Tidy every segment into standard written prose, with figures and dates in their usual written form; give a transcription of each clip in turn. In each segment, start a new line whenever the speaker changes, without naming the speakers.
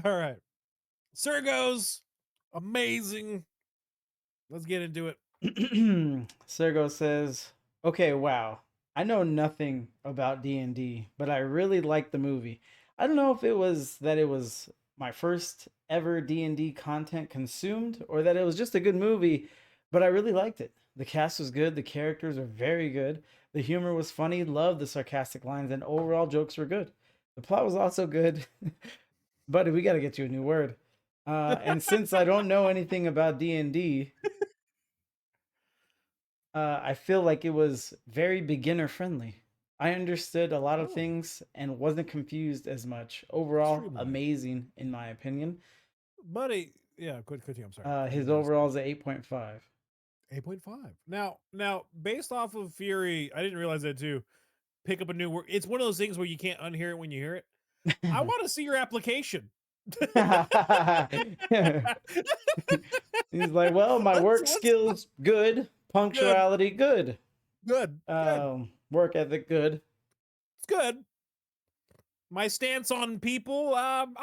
All right. Sergos, amazing. Let's get into it.
Sergo says, "Okay, wow. I know nothing about D&D, but I really liked the movie. I don't know if it was my first ever D&D content consumed or that it was just a good movie, but I really liked it. The cast was good, the characters were very good, the humor was funny, loved the sarcastic lines, and overall jokes were good. The plot was also good. Buddy, we got to get you a new word. And since I don't know anything about D&D, I feel like it was very beginner friendly. I understood a lot of
Oh,
things and wasn't confused as much. Overall,
streamlined.
amazing in my opinion.
Buddy, yeah, continue. I'm sorry. I
His
didn't mean to
overall
speak.
is a 8.5.
8.5. Now, based off of Fury, I didn't realize that too. Pick up a new word. It's one of those things where you can't unhear it when you hear it. I want to see your application.
He's like, well, my work
Let's
skills good,
good,
punctuality good,
good.
work ethic good.
It's good. My stance on people, I'm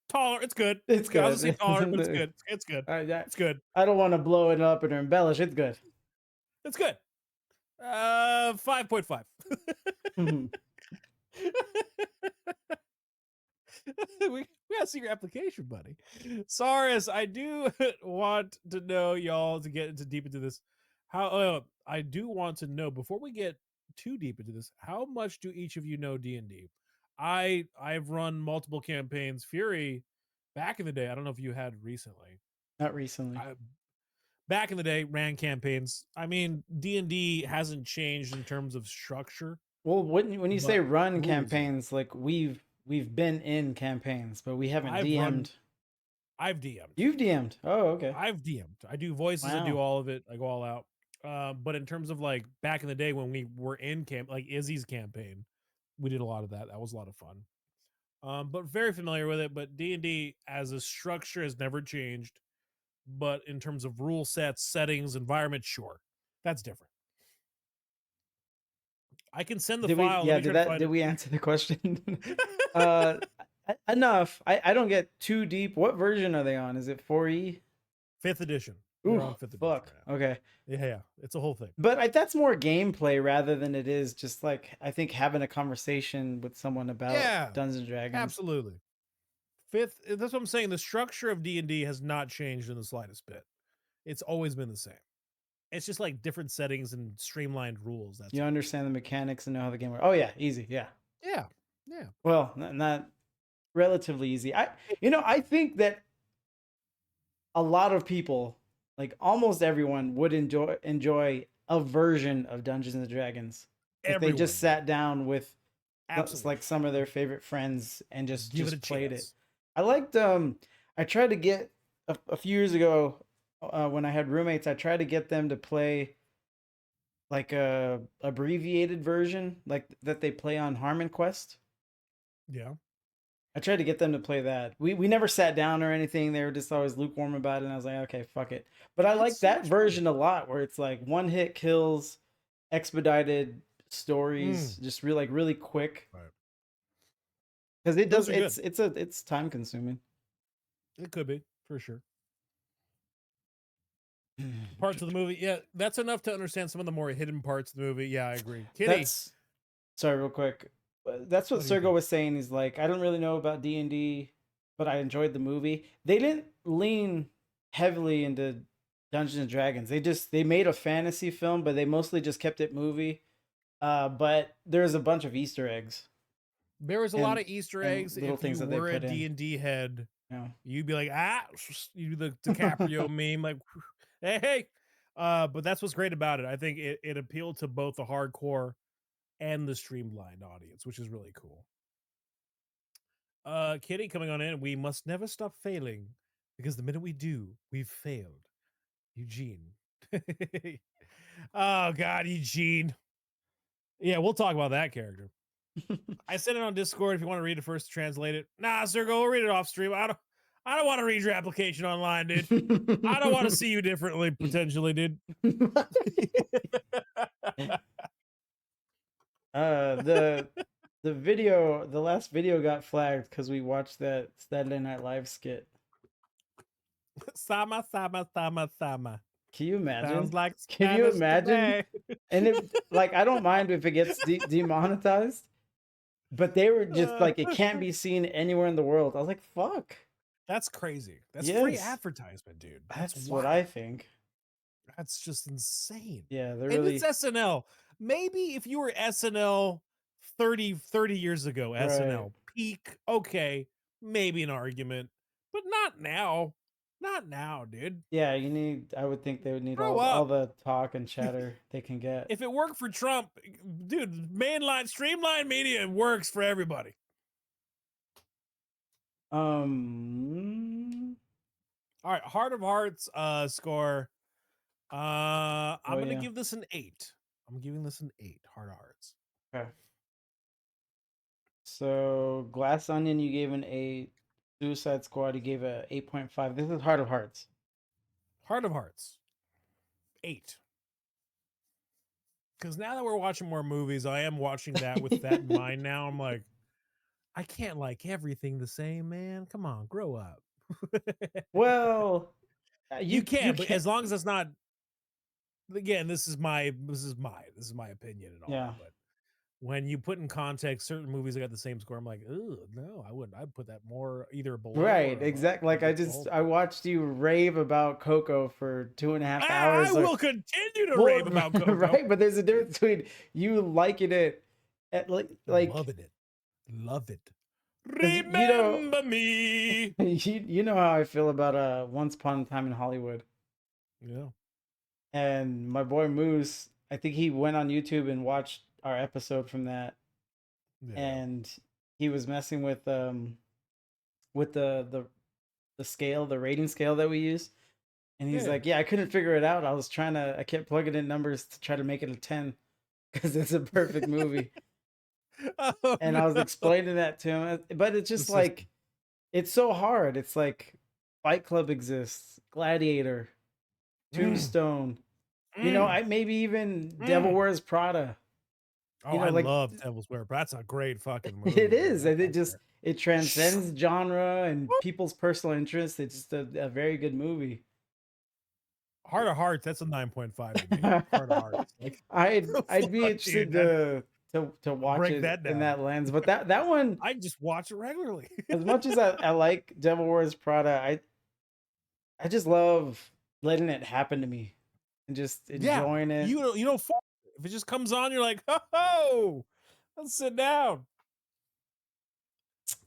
tolerant. It's good.
It's
I was gonna say
good.
tolerant, but it's good. It's good.
I,
It's good.
I don't want to blow it up and embellish. It's good.
It's good. 5.5. We gotta see your application, buddy. Saris, I do want to know y'all to get into deep into this. How I do want to know before we get too deep into this, how much do each of you know D&D? I've run multiple campaigns. Fury, back in the day, I don't know if you had recently.
Not recently.
I back in the day ran campaigns. I mean, D&D hasn't changed in terms of structure,
Well, when you say
but
run
rules have.
campaigns, like we've been in campaigns, but we haven't
I've run
DM'd.
I've DM'd.
You've DM'd. Oh, okay.
I've DM'd. I do voices. I do
Wow.
all of it. I go all out. But in terms of like back in the day when we were in camp, like Izzy's campaign, we did a lot of that. That was a lot of fun. But very familiar with it. But D&D as a structure has never changed. But in terms of rule sets, settings, environment, sure, that's different. I can send the
Did we?
file. Let
Yeah.
me try to
Did
find
we answer the question? uh, enough. I don't get too deep. What version are they on? Is it 4E?
fifth edition. They're
Ooh,
on fifth edition
fuck.
right
Okay.
now. Yeah, it's a whole thing.
But that's more gameplay rather than it is just like I think having a conversation with someone about
Yeah,
Dungeons and Dragons.
absolutely. Fifth. That's what I'm saying. The structure of D&D has not changed in the slightest bit. It's always been the same. It's just like different settings and streamlined rules. That's
You
all.
understand the mechanics and know how the game works. Oh yeah, easy. Yeah.
Yeah, yeah.
Well, not relatively easy. I think that a lot of people, like almost everyone, would enjoy a version of Dungeons and Dragons if they just
Everyone would
sat down with
absolutely
like some of their favorite friends and
give it a
just played it.
chance.
I liked I tried to get a few years ago when I had roommates, I tried to get them to play like a abbreviated version like that they play on Harmon Quest.
Yeah,
I tried to get them to play that. We never sat down or anything. They were just always lukewarm about it. And I was like, okay, fuck it. But I
it's
like
so
that
much fun.
version a lot, where it's like one hit kills, expedited
Mm,
stories, just really quick.
right.
Because it
Those
does.
are good.
It's time consuming.
It could be for sure. Parts of the movie, yeah, that's enough to understand some of the more hidden parts of the movie. Yeah, I agree. Kitty,
That's sorry, real quick. That's what
what do you
Sergo
think?
was saying. He's like, I don't really know about D&D, but I enjoyed the movie. They didn't lean heavily into Dungeons and Dragons. They made a fantasy film, but they mostly just kept it movie. But there's a bunch of Easter eggs
There was a lot
and
of Easter eggs.
little
If
things
you
that they
were a
put in.
D&D head,
You
you'd be like, you do the DiCaprio meme, like, hey, hey. But that's what's great about it. I think it appealed to both the hardcore and the streamlined audience, which is really cool. Kitty coming on in. We must never stop failing because the minute we do, we've failed. Eugene. Oh God, Eugene. Yeah, we'll talk about that character. I sent it on Discord if you want to read it first to translate it. Nah, sir, go read it off stream. I don't want to read your application online, dude. I don't want to see you differently, potentially, dude.
the the last video got flagged because we watched that Saturday Night Live skit.
Sama, sama, sama, sama.
Can you imagine?
Sounds like
Can you
Spanish to
imagine?
me.
And it like I don't mind if it gets demonetized, but they were just like it can't be seen anywhere in the world. I was like, fuck.
That's crazy. That's free
Yes,
advertisement, dude. That's
that's what I
wild.
think.
That's just insane.
Yeah, they're
And it's
really
SNL. Maybe if you were SNL 30 years ago,
right.
SNL peak, okay, maybe an argument, but not now. Not now, dude.
Yeah, you need. I would think they would need
Grow
all
up.
the talk and chatter they can get.
If it worked for Trump, dude, mainline, streamline media works for everybody.
Um.
All right, Heart of Hearts score.
Oh
I'm gonna
yeah.
give this an 8. I'm giving this an 8. Heart of Hearts.
Okay. So Glass Onion, you gave an 8. Suicide Squad, you gave a 8.5. This is Heart of Hearts.
Heart of Hearts. 8. Because now that we're watching more movies, I am watching that with that in mind now. I'm like, I can't like everything the same, man. Come on, grow up.
Well, you
you can, but
can't.
as long as it's not, again, this is my opinion and all.
Yeah.
But when you put in context certain movies that got the same score, I'm like, oh no, I wouldn't. I'd put that more either below
Right,
or above.
exactly. Like
The whole
I
thing.
watched you rave about Coco for 2.5 hours.
I
Or,
will continue to
well,
rave about Coco.
right, but there's a difference between you liking it at like
Loving it, love it.
because you know
Remember me.
you know how I feel about Once Upon a Time in Hollywood.
Yeah,
And my boy Moose, I think he went on YouTube and watched our episode from that,
yeah,
and he was messing with the scale, the rating scale that we use. And he's
yeah.
like, "Yeah, I couldn't figure it out. I kept plugging in numbers to try to make it a 10 because it's a perfect movie."
Oh
And I was
no,
explaining that to him, but it's
the
just
system.
like it's so hard. It's like Fight Club exists, Gladiator,
Mm,
Tombstone.
mm,
I maybe even Devil
mm.
Wears Prada.
Oh, I
Like
love Devil's Wear. That's a great fucking
it
movie, dude.
is,
That's
and it
up
just
there.
it transcends genre and people's personal interests. It's just a very good movie.
Heart of Hearts. That's a 9.5 to me. Heart of Hearts. Like,
I'd be
fuck,
interested
dude. That
to watch
break
it
that
in
down.
that lens, but that one,
I just watch it regularly.
as much as I like Devil Wears Prada, I just love letting it happen to me and just
Yeah,
enjoying it.
you don't fall. If it just comes on, you're like, ho, let's sit down.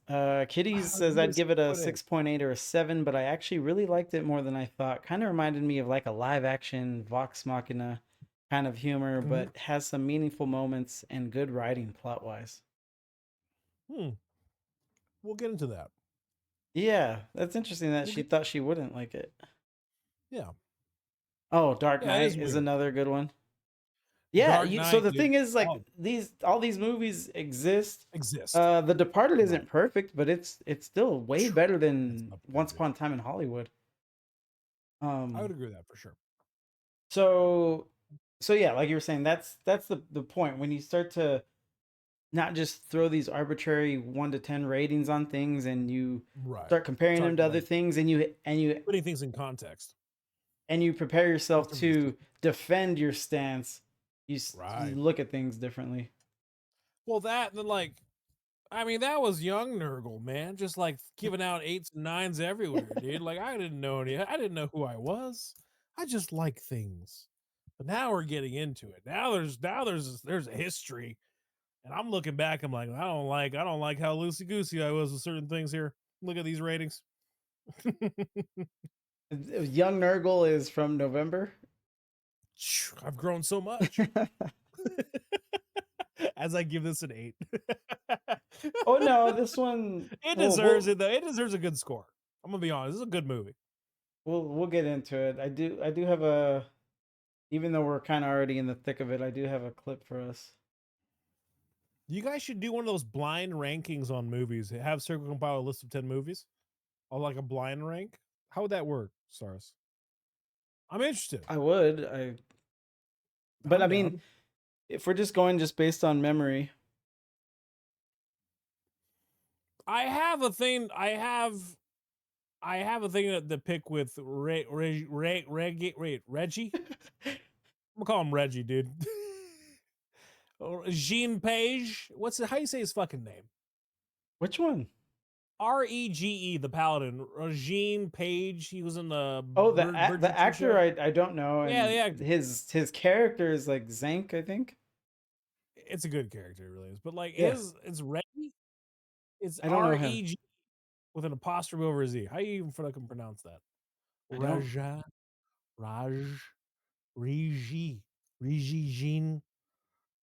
Kitties
Give
says
it a
I'd give it a
6.8.
6.8 or a 7, but I actually really liked it more than I thought. Kind of reminded me of like a live action Vox Machina kind of humor,
Mhm.
but has some meaningful moments and good writing plot wise.
Hmm. We'll get into that.
Yeah, that's interesting that
We'll
she
get.
thought she wouldn't like it.
Yeah,
Oh, Dark
yeah. It is
Knight is
weird.
another good one. Yeah,
Dark
so
Knight,
the
dude.
thing is like
Oh,
these all these movies exist.
exist.
The Departed
Right.
isn't perfect, but it's still way
Phew,
better
that's
than
up there,
Once
dude.
Upon a Time in Hollywood.
I would
Um
agree with that for sure.
so yeah, like you were saying, that's the point when you start to not just throw these arbitrary 1 to 10 ratings on things and you
Right.
start comparing them
Start
to other
like
things
putting things in context.
and you prepare
That's
yourself
gonna be the
to
system.
defend your stance. You
Right.
look at things differently.
Well, that and then like, I mean, that was young Nurgle, man. Just like giving out eights and nines everywhere, dude. Like I didn't know any. I didn't know who I was. I just like things. But now we're getting into it. Now there's a history, and I'm looking back. I'm like, I don't like how loosey goosey I was with certain things here. Look at these ratings.
Young Nurgle is from November.
I've grown so much. As I give this an 8.
Oh no, this one.
It
Well,
deserves it though. It deserves a good score. I'm gonna be honest. This is a good movie.
we'll get into it. I do have a. Even though we're kind of already in the thick of it, I do have a clip for us.
You guys should do one of those blind rankings on movies. Have Circle compile a list of 10 movies or like a blind rank. How would that work, Stars? I'm interested.
I would. But I
I'm
mean,
down.
if we're just going just based on memory,
I have a thing. I have a thing to pick with Reggie. I'm gonna call him Reggie, dude. Jean Page. What's it? How you say his fucking name?
Which one?
Rege, the Paladin. Regine Page. He was in the
Oh,
Bird
the
Feature
actor
show.
I don't know,
Yeah, the
and
actor.
his character is like Zank, I think.
It's a good character, it really is. But like
Yeah,
it's Reggie. It's
I don't know him.
REG with an apostrophe over a Z. How you even fucking pronounce that?
I don't.
Raja, Raj, Regi, Regi Jean.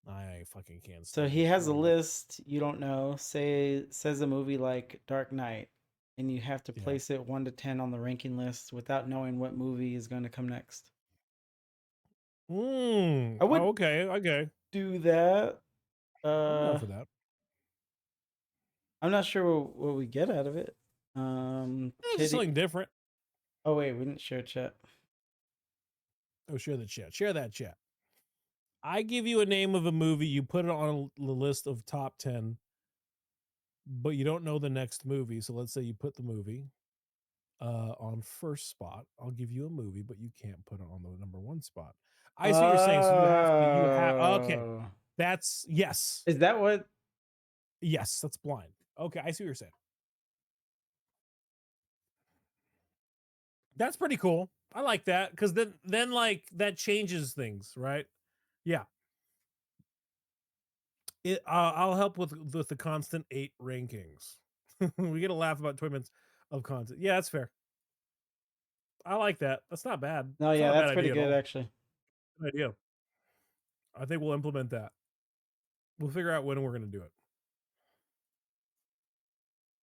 I fucking can't
So
stand
he
this
has a
show.
list you don't know. Says a movie like Dark Knight, and you have to
Yeah.
place it 1 to 10 on the ranking list without knowing what movie is going to come next. I
Oh,
would
okay. Okay.
do that.
I'm down for that.
I'm not sure what we get out of it.
It's just
Kitty.
something different.
Oh wait, we didn't share chat.
Oh, share the chat. Share that chat. I give you a name of a movie. You put it on the list of top 10, but you don't know the next movie. So let's say you put the movie on first spot. I'll give you a movie, but you can't put it on the number one spot. I see what you're saying. So you have okay.
Oh,
That's yes.
is that what?
Yes, that's blind. Okay, I see what you're saying. That's pretty cool. I like that because then like that changes things, right? Yeah. I'll help with the constant 8 rankings. We get a laugh about 20 minutes of content. Yeah, that's fair. I like that. That's not bad.
No,
It's
yeah,
not a bad
that's pretty
idea at
good
all.
actually.
Good idea. I think we'll implement that. We'll figure out when we're going to do it.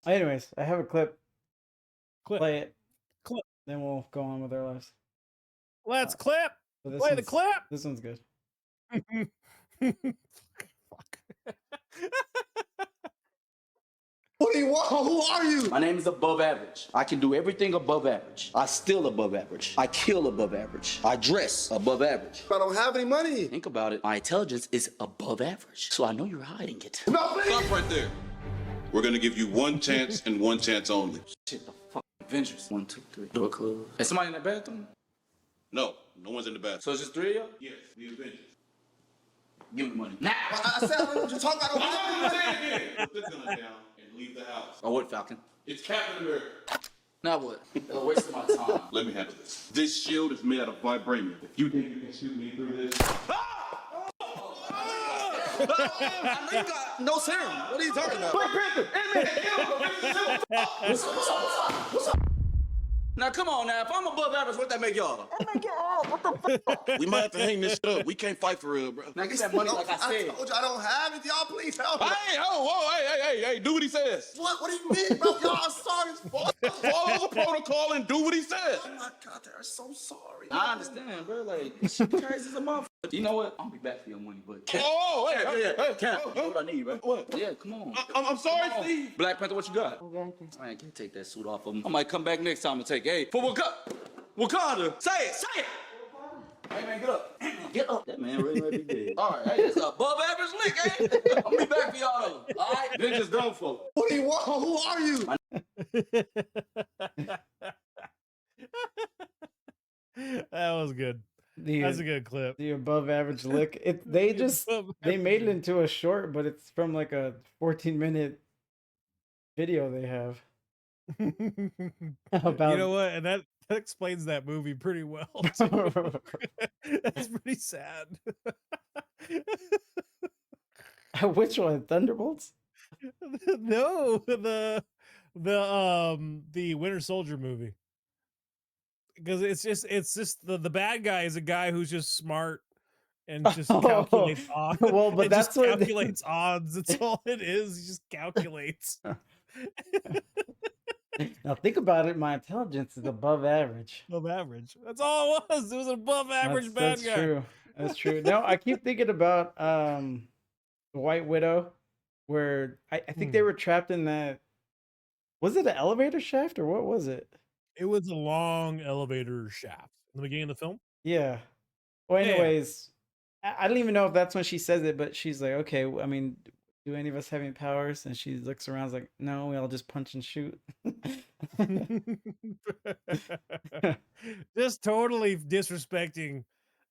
Anyways, I have a clip.
Clip.
Play it.
Clip.
Then we'll go on with our lives.
Let's clip.
So
Play the clip.
This one's good.
Fuck.
What do you want? Who are you? My name is Above Average. I can do everything above average. I steal above average. I kill above average. I dress above average. I don't have any money. Think about it. My intelligence is above average. So I know you're hiding it. No, please.
Stop right there. We're gonna give you one chance and one chance only.
Shit, the fuck. Avengers. 1, 2, 3. Door closed. Is somebody in the bathroom?
No, no one's in the bathroom.
So it's just 3 of y'all?
Yes, the Avengers.
Give me the money. Now!
I said I don't know what you're talking about.
I'm not gonna say it again. Put this gun down and leave the house.
Oh, what, Falcon?
It's Captain America.
Now what? You're wasting my time.
Let me handle this. This shield is made out of vibranium. If you think you can shoot me through this,
I know you got no serum. What are you talking about?
Black Panther, Ant-Man,
What's up? Now come on now, if I'm above average, what that make y'all? That make y'all what the fuck?
we might have to hang this shit up. We can't fight for real, bro.
Now get that money like I said.
I told you I don't have it. Y'all please help me.
Hey, hey, do what he says.
What do you mean, bro? Y'all are sorry as fuck.
Follow the protocol and do what he says.
Oh my God, they're so sorry.
I understand, bro. Like, this shit crazy as a motherfucker. You know what? I'll be back for your money, but
Oh, hey,
Camp, you know what I need, bro?
What?
Yeah, come on.
I'm sorry,
Come on.
Steve.
Black Panther, what you got? Man, can you take that suit off of him? I might come back next time and take, hey, for Wakanda. Say it. Hey, man, get up. Get up. That man really might be dead. All right, hey, it's above average lick, eh? I'll be back for y'all, though. All right? Then just grown folk.
What do you want? Who are you?
That was good. That's a good clip.
The above average lick. They made it into a short, but it's from like a 14-minute video they have about.
You know what? And that explains that movie pretty well. Too. That's pretty sad.
Which one? Thunderbolts?
No, the Winter Soldier movie. Because it's just the bad guy is a guy who's just smart and just calculates odds.
Well, but that's
just calculates odds. That's all it is. He just calculates.
Now think about it. My intelligence is above average.
Above average. That's all it was. It was an above average bad
That's
guy.
true. That's true. No, I keep thinking about the White Widow, where I think they were trapped in that. Was it an elevator shaft or what was it?
It was a long elevator shaft in the beginning of the film.
Yeah. Well,
Yeah.
anyways, I don't even know if that's when she says it, but she's like, okay, I mean, do any of us have any powers? And she looks around, is like, no, we all just punch and shoot.
Just totally disrespecting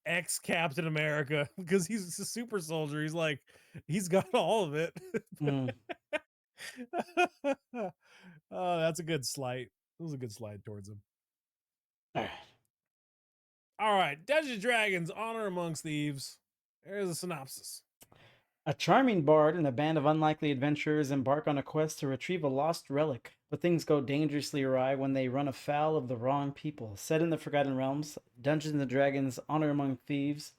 ex-Captain America because he's a super soldier. He's like, he's got all of it.
Mm.
Oh, that's a good slight. It was a good slide towards him.
All right.
All right, Dungeons and Dragons: Honor Amongst Thieves. There's a synopsis.
A charming bard and a band of unlikely adventurers embark on a quest to retrieve a lost relic, but things go dangerously awry when they run afoul of the wrong people. Set in the Forgotten Realms, Dungeons and Dragons: Honor Among Thieves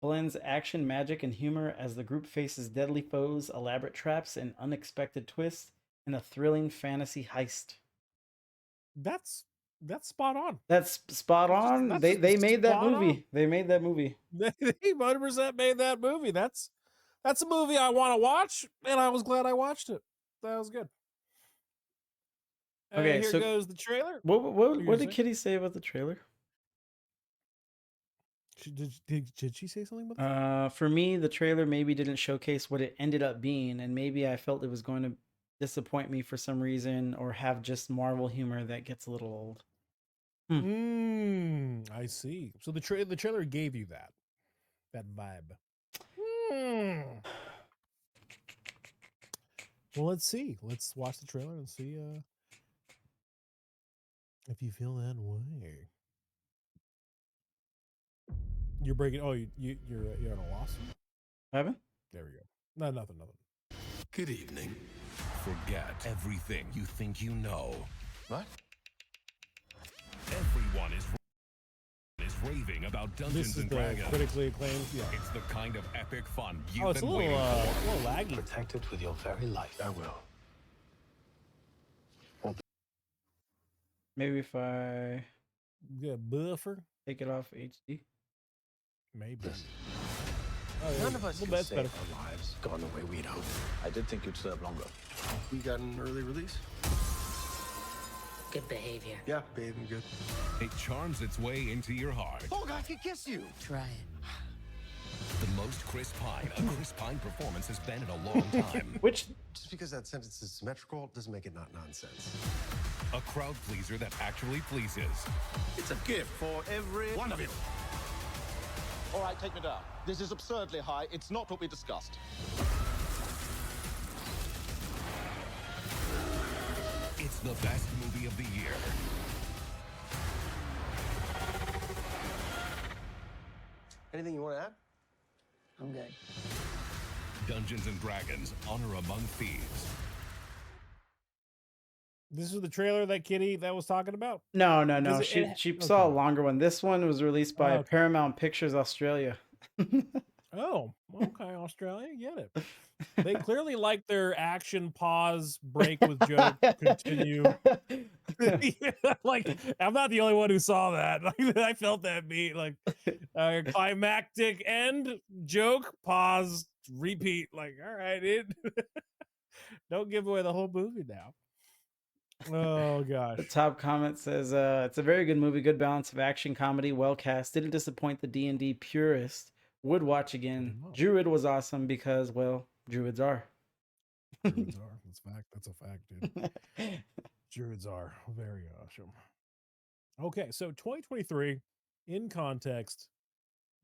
blends action, magic, and humor as the group faces deadly foes, elaborate traps, and unexpected twists in a thrilling fantasy heist.
That's spot on.
That's spot on.
That's
They made that
spot
movie.
on.
They made that movie.
They 100% made that movie. That's a movie I want to watch, and I was glad I watched it. That was good.
Okay,
Here
so
goes the trailer.
what did Kitty say about the trailer?
Did she say something about that?
For me, the trailer maybe didn't showcase what it ended up being, and maybe I felt it was going to disappoint me for some reason, or have just Marvel humor that gets a little old.
I see. So the trailer gave you that vibe. Well, let's see. Let's watch the trailer and see if you feel that way. You're breaking. Oh, you're at a loss.
Evan?
There we go. No, nothing.
Good evening. Forget everything you think you know.
What?
Everyone is raving about
This
Dungeons
is
and
the
Dragons.
critically acclaimed. Yeah.
It's the kind of epic fun you've
Oh, it's a
been
little
waiting for.
laggy.
Protect it with your very life. I will.
Maybe if I
Yeah, buffer.
take it off HD.
Maybe.
Listen,
Oh, yeah,
none of us
well,
can
that's
save
better.
our lives gone the way we'd hoped. I did think you'd serve longer.
You got an early release?
Good behavior.
Yeah, behaving good.
It charms its way into your heart.
Oh, I can kiss you.
Try it.
The most Chris Pine a Chris Pine performance has been in a long time.
Which
Just because that sentence is symmetrical doesn't make it not nonsense.
A crowd pleaser that actually pleases.
It's a gift for every one of you.
All right, take me down. This is absurdly high. It's not what we discussed.
It's the best movie of the year.
Anything you want to add?
I'm good.
Dungeons and Dragons: Honor Among Thieves.
This is the trailer that Kitty that was talking about.
no.
Because
She saw a
okay.
longer one. This one was released by
Oh, okay.
Paramount Pictures Australia.
Oh, okay, Australia, get it. They clearly like their action pause break with joke continue. Yeah, like I'm not the only one who saw that. Like, I felt that beat. Like climactic end joke pause repeat. Like all right, it don't give away the whole movie now. Oh gosh.
The top comment says, "It's a very good movie, good balance of action, comedy, well cast. Didn't disappoint the D&D purist. Would watch again.
Oh.
Druid was awesome because, well, druids are."
Druids are. That's fact. That's a fact, dude. Druids are very awesome. Okay, so 2023, in context,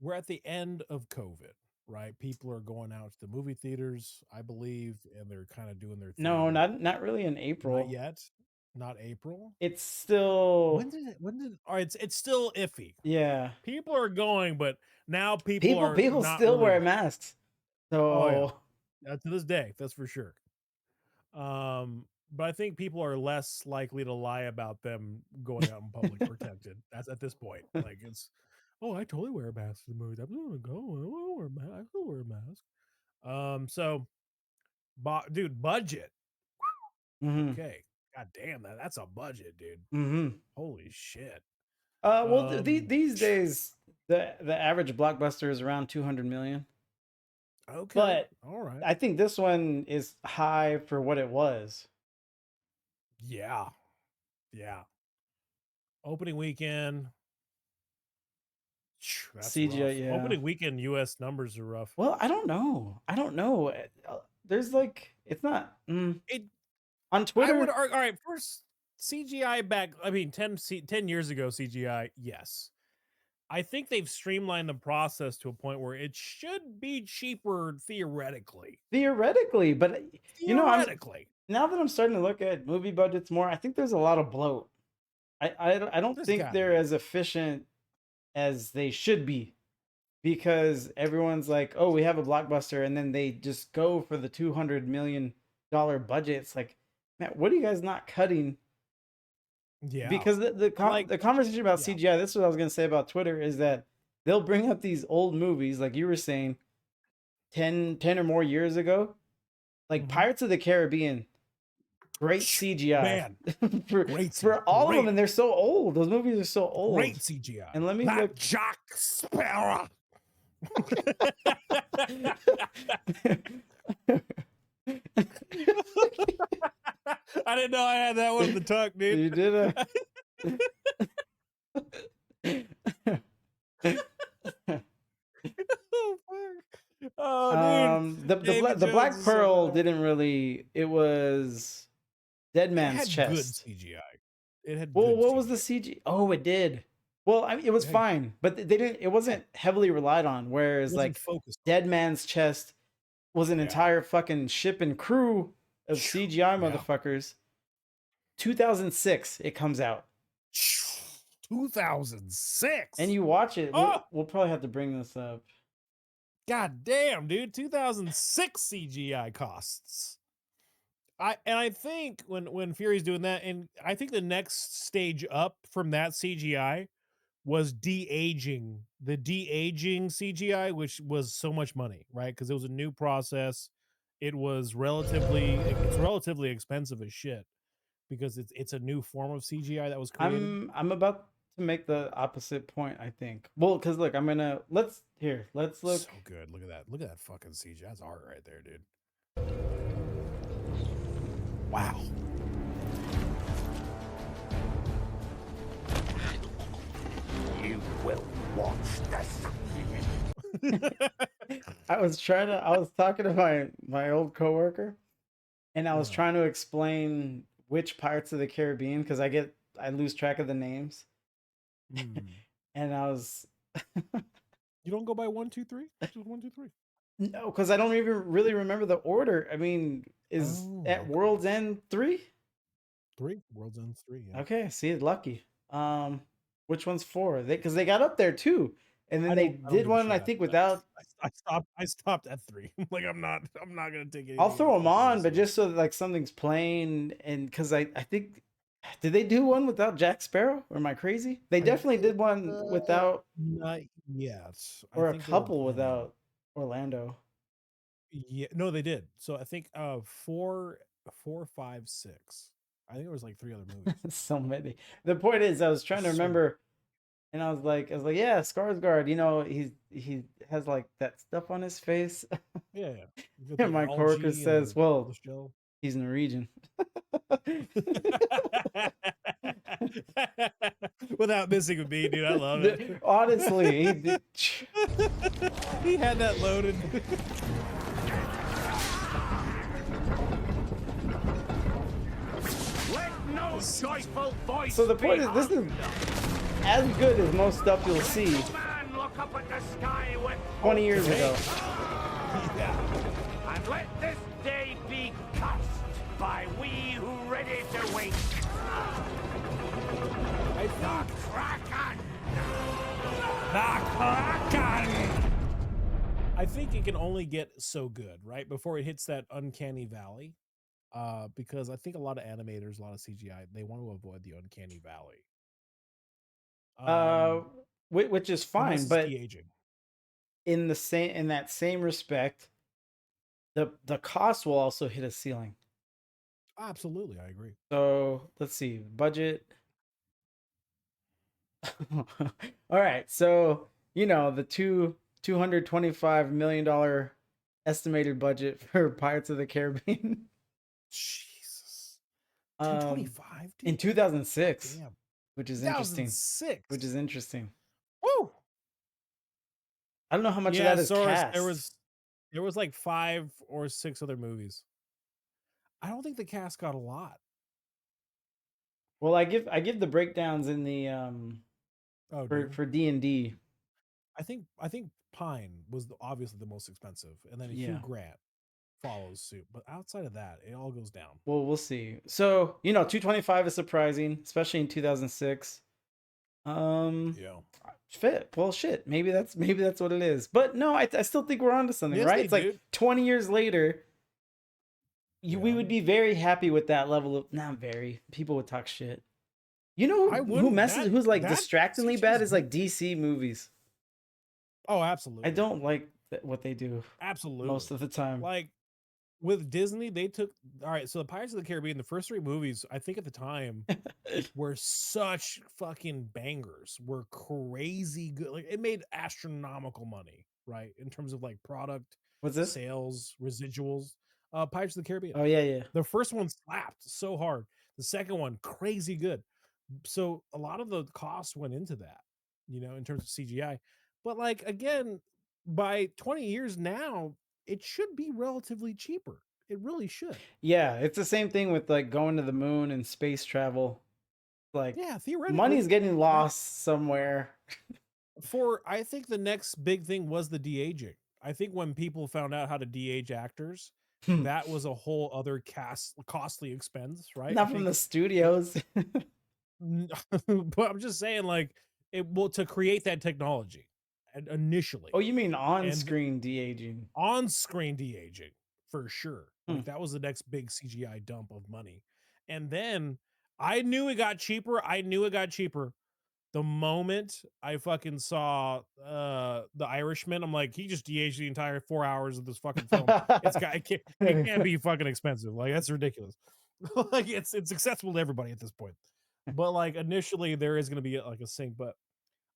we're at the end of COVID, right? People are going out to the movie theaters, I believe, and they're kind of doing their thing.
No, not really in April.
Not yet. Not April.
It's still
When did all right, it's still iffy.
yeah.
People are going, but now people are
People
not
still
really,
wear masks. So
Oh, yeah. To this day, that's for sure. But I think people are less likely to lie about them going out in public protected. That's at this point. Like it's, oh, I totally wear a mask to the movies. I'm gonna go. I will wear a mask. I will wear a mask. So, dude, budget.
mhm,
Okay, god damn that's a budget, dude.
mhm.
Holy shit.
Well,
Um,
these days the average blockbuster is around 200 million.
Okay,
But
all right.
I think this one is high for what it was.
Yeah, yeah. Opening weekend. That's
CGI,
rough.
yeah.
Opening weekend U.S. numbers are rough.
Well, I don't know. there's like it's not
It.
on
I
Twitter.
would argue. All right, first CGI back. I mean, 10 years ago CGI. Yes, I think they've streamlined the process to a point where it should be cheaper theoretically.
Theoretically, but you know, I'm
Theoretically,
now that I'm starting to look at movie budgets more, I think there's a lot of bloat. I don't
there's
think
gotta
they're
be.
as efficient as they should be because everyone's like, oh, we have a blockbuster, and then they just go for the $200 million budget. It's like, man, what are you guys not cutting?
Yeah,
Because
like
the conversation about
yeah.
CGI, this is what I was gonna say about Twitter, is that they'll bring up these old movies, like you were saying, 10 or more years ago, like
Mhm.
Pirates of the Caribbean, great CGI
Man,
for
great,
all of them,
great,
and they're so old. Those movies are so old.
great CGI.
And let me
That
look.
Jack Sparrow. I didn't know I had that one in the tuck, dude.
You did a.
Oh, fuck. Oh, dude. Davy
The
Jones
Black
is so
Pearl
bad.
didn't really. It was Dead
It
Man's
had good
Chest.
CGI. It had
Well,
good
what
CGI.
was the CG? Oh, it did. Well, I mean, it was
Yeah.
fine, but they didn't. It wasn't heavily relied on.
It
Whereas,
wasn't
like
focused on
Dead Man's Chest was an
Yeah.
entire fucking ship and crew of CGI
Yeah.
motherfuckers. 2006, it comes out,
2006.
and you watch it.
Oh!
We'll probably have to bring this up.
God damn, dude. 2006 CGI costs. I think when Fury's doing that, and I think the next stage up from that CGI was de-aging. The de-aging CGI, which was so much money, right? Because it was a new process. It's relatively expensive as shit because it's a new form of CGI that was created.
I'm about to make the opposite point, I think. Well, because look, let's look.
So good. Look at that. Look at that fucking CGI. That's art right there, dude. Wow.
You will watch this.
I was talking to my old coworker, and I was trying to explain which Pirates of the Caribbean, because I lose track of the names. And I was
You don't go by 1, 2, 3? Just 1, 2, 3.
no, because I don't even really remember the order. I mean, is at World's End 3?
3? World's End 3, yeah.
Okay, see, lucky. Which one's 4? Because they got up there too, and then
I
they
don't
did
give a
one, I
shit.
think, without.
I stopped at 3. Like I'm not gonna take it.
I'll throw them on, but just so that, like, something's playing, and because I think, did they do one without Jack Sparrow? Or am I crazy? They definitely did one without,
Not yet.
or
I
a
think they were
couple
planning.
without Orlando.
Yeah, no, they did. So I think 4, 5, 6. I think it was like 3 other movies.
So many. The point is, I was trying to
So
remember, and I was like, yeah, Skarsgård. You know, he has like that stuff on his face.
Yeah. You got
And
the
my coworker
algae and
says,
the
well,
shell.
he's Norwegian.
Without missing a beat, dude. I love it.
Honestly,
he had that loaded.
Let no joyful voice.
so the point is, this is as good as most stuff you'll see
Man, look up at the sky with
20 years ago.
Yeah.
and let this day be cursed by we who ready to wait.
I think
Kraken!
the Kraken. I think it can only get so good, right? Before it hits that uncanny valley. Because I think a lot of animators, a lot of CGI, they want to avoid the uncanny valley.
Which is fine, but
de-aging.
in that same respect, the cost will also hit a ceiling.
Absolutely, I agree.
So let's see, budget. All right, so the $225 million estimated budget for Pirates of the Caribbean.
Jesus, 225
in 2006,
damn.
which is interesting.
2006.
Which is interesting.
Woo!
I don't know how much of that is
Soros,
cast.
there was There was like 5 or 6 other movies. I don't think the cast got a lot.
Well, I give the breakdowns in the
Oh, do you?
for D&D.
I think Pine was obviously the most expensive, and then Hugh
Yeah.
Grant follows suit. But outside of that, it all goes down.
Well, we'll see. So, 225 is surprising, especially in 2006.
Yeah.
Fit. Well, shit. Maybe that's what it is. But no, I still think we're onto something, right?
Disney,
It's like
dude.
20 years later, we
Yeah.
would be very happy with that level of not very. People would talk shit. You
I
know who
wouldn't.
messes who's like
That
distractingly
CGI
bad
is
is like
good.
DC movies.
Oh, absolutely.
I don't like what they do
Absolutely.
most of the time.
Like with Disney, they took all right. So the Pirates of the Caribbean, the first 3 movies, I think at the time were such fucking bangers. Were crazy good. Like it made astronomical money, right? In terms of like product
What's this?
sales, residuals. Pirates of the Caribbean.
Oh yeah.
The first one slapped so hard. The second one, crazy good. So a lot of the costs went into that, in terms of CGI. But like again, by 20 years now, it should be relatively cheaper. It really should.
Yeah, it's the same thing with like going to the moon and space travel. Like
Yeah, theoretically.
money's getting lost somewhere.
I think the next big thing was the de-aging. I think when people found out how to de-age actors, that was a whole other costly expense, right?
Not from the studios.
But I'm just saying, like, to create that technology initially.
Oh, you mean on-screen de-aging?
On-screen de-aging, for sure.
Hmm.
Like that was the next big CGI dump of money. And then I knew it got cheaper. The moment I fucking saw The Irishman. I'm like, he just de-aged the entire 4 hours of this fucking film. It can't be fucking expensive. Like that's ridiculous. Like it's accessible to everybody at this point. But like initially there is going to be like a sync, but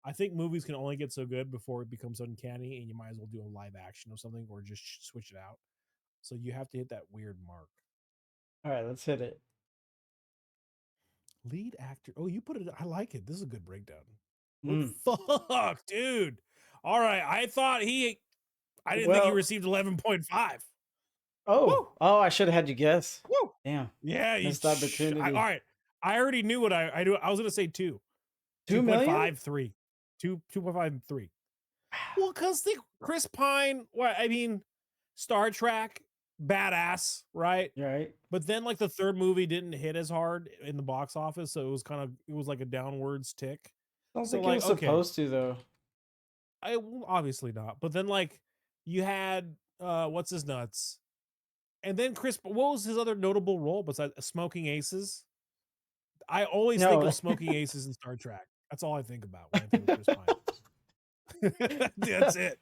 I think movies can only get so good before it becomes uncanny, and you might as well do a live action or something, or just switch it out. So you have to hit that weird mark.
All right, let's hit it.
Lead actor. Oh, you put it. I like it. This is a good breakdown. Fuck, dude. All right. I didn't think he received 11.5.
Oh,
Woo!
I should have had you guess.
Woo!
Damn.
Yeah,
missed opportunity.
All right. I already knew what I do. I was gonna say 2.
2 million?
2.53. 2.53. Well, because Chris Pine, Star Trek, badass, right?
Right.
But then like the third movie didn't hit as hard in the box office, so it was like a downwards tick.
I don't
So,
think
like,
it was supposed to though.
Obviously not. But then like you had what's his nuts? And then what was his other notable role besides Smoking Aces? I always think of Smoking Aces in Star Trek. That's all I think about when I think of Chris Pine. That's it.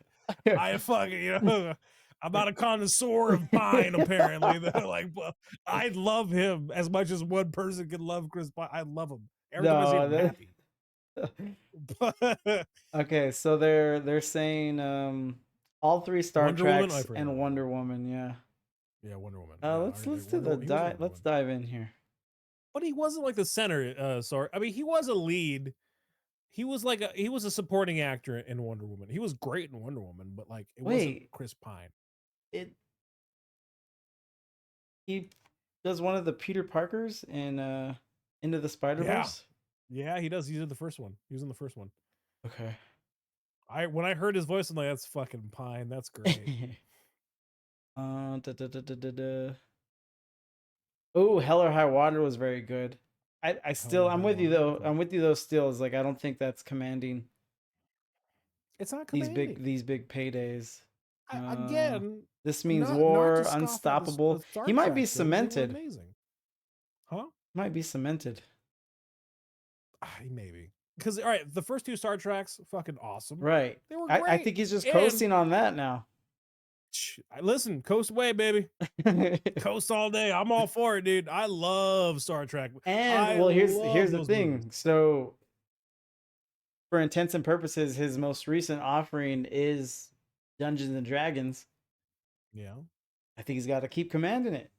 I fucking, I'm not a connoisseur of Pine, apparently. Like, I love him as much as one person can love Chris Pine. I love him. Every time I see him, I'm happy.
Okay, so they're saying all 3 Star Treks and Wonder Woman, yeah.
Yeah, Wonder Woman.
Let's dive in here.
But he wasn't like the center. Sorry, I mean he was a lead. He was a supporting actor in Wonder Woman. He was great in Wonder Woman, but like it wasn't Chris Pine.
He does one of the Peter Parkers in Into the Spider-Verse.
Yeah, he does. He's in the first one. He was in the first one.
Okay.
When I heard his voice, I'm like, that's fucking Pine. That's great.
Oh, Hell or High Water was very good. I'm with you though. I'm with you though. Still, is like I don't think that's commanding.
It's not commanding
these big paydays.
Again,
This Means War, Unstoppable. He might be cemented.
Amazing, huh?
Might be cemented.
Maybe because all right, the first 2 Star Treks, fucking awesome.
Right.
They were great.
I think he's just coasting on that now.
Listen, coast away, baby. Coast all day. I'm all for it, dude. I love Star Trek.
And here's the thing. Movies. So for intents and purposes, his most recent offering is Dungeons and Dragons.
Yeah.
I think he's got to keep commanding it.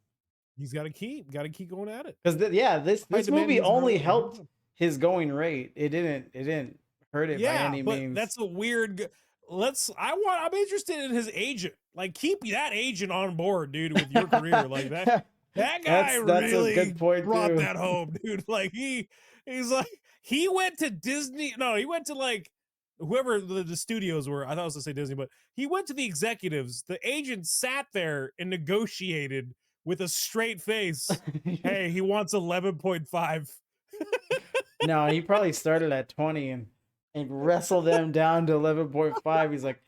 He's got to keep going at it.
Because this movie only helped his going rate. It didn't hurt it by any means.
That's a weird. I'm interested in his agent. Like, keep that agent on board, dude, with your career. Like that guy
that's a
really
good point
brought
too.
that home, dude. Like he's like he went to Disney. No, he went to like whoever the studios were. I thought I was gonna say Disney, but he went to the executives. The agent sat there and negotiated with a straight face. Hey, he wants 11.5.
No, he probably started at 20 and wrestled them down to 11.5. He's like,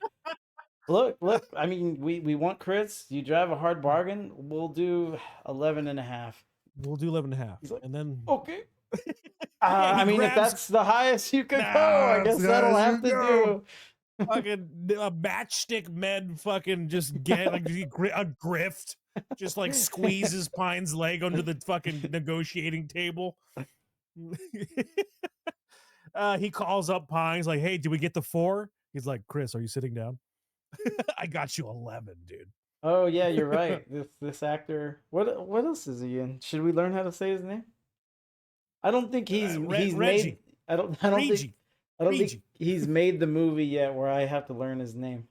look, I mean, we want Chris. You drive a hard bargain. We'll do 11 and a half.
We'll do 11.5.
He's like,
And then
okay.
Yeah,
I mean, if
grabs-
that's the highest you could go, I guess that'll have to do.
Fucking matchstick men fucking just get like a grift, just like squeezes Pine's leg under the fucking negotiating table. He calls up Pine. He's like, hey, did we get the 4? He's like, Chris, are you sitting down? I got you 11, dude.
Oh yeah, you're right. This actor. What else is he in? Should we learn how to say his name? I don't think he's
Reggie.
made. I don't
Reggie.
think he's made the movie yet where I have to learn his name.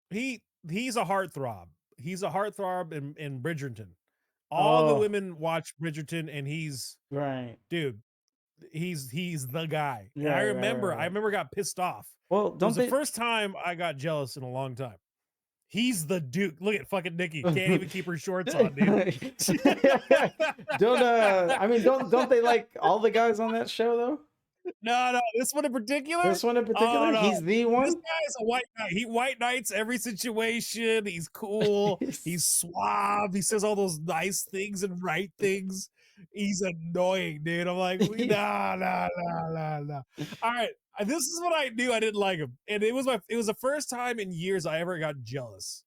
He's a heartthrob. He's a heartthrob in Bridgerton. All the women watch Bridgerton, and he's
right,
dude. He's the guy. And
Yeah,
I
right,
remember,
right.
I remember, got pissed off.
Well,
It was
don't
the
they?
first time I got jealous in a long time. He's the Duke. Look at fucking Nikki. Can't even keep her shorts on, dude.
Don't they like all the guys on that show though?
No, this one in particular.
This one in particular,
Oh, no.
he's the one.
This guy's a white knight. He white knights every situation. He's cool. He's suave. He says all those nice things and right things. He's annoying, dude. I'm like, nah. All right, this is what I knew I didn't like him, and it was the first time in years I ever got jealous.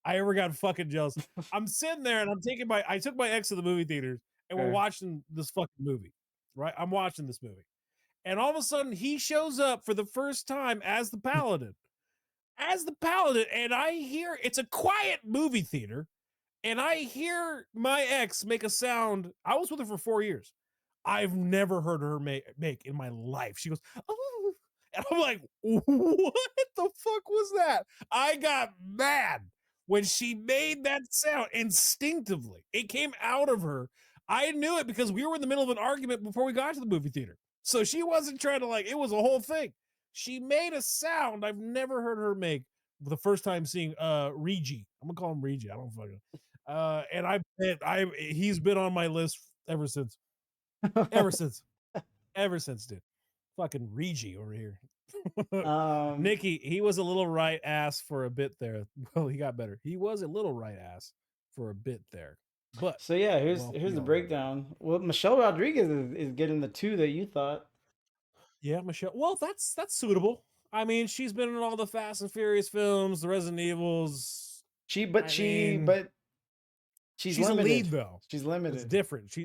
I ever got fucking jealous. I'm sitting there and I took my ex to the movie theaters, and we're
Okay.
watching this fucking movie, right? I'm watching this movie. And all of a sudden, he shows up for the first time as the paladin. And I hear it's a quiet movie theater, and I hear my ex make a sound. I was with her for 4 years. I've never heard her make in my life. She goes, oh, and I'm like, what the fuck was that? I got mad when she made that sound instinctively. It came out of her. I knew it because we were in the middle of an argument before we got to the movie theater. So she wasn't trying to it was a whole thing. She made a sound I've never heard her make the first time seeing Regi. I'm gonna call him Regi. I don't fucking and he's been on my list ever since. Ever since, dude. Fucking Regi over here. Nikki, he was a little right ass for a bit there. Well, he got better. He was a little right ass for a bit there. But
so yeah, here's the breakdown. Well, Michelle Rodriguez is getting the 2 that you thought.
Yeah, Michelle. Well, that's suitable. I mean, she's been in all the Fast and Furious films, the Resident Evils. She's
limited.
a lead though.
She's limited.
It's different.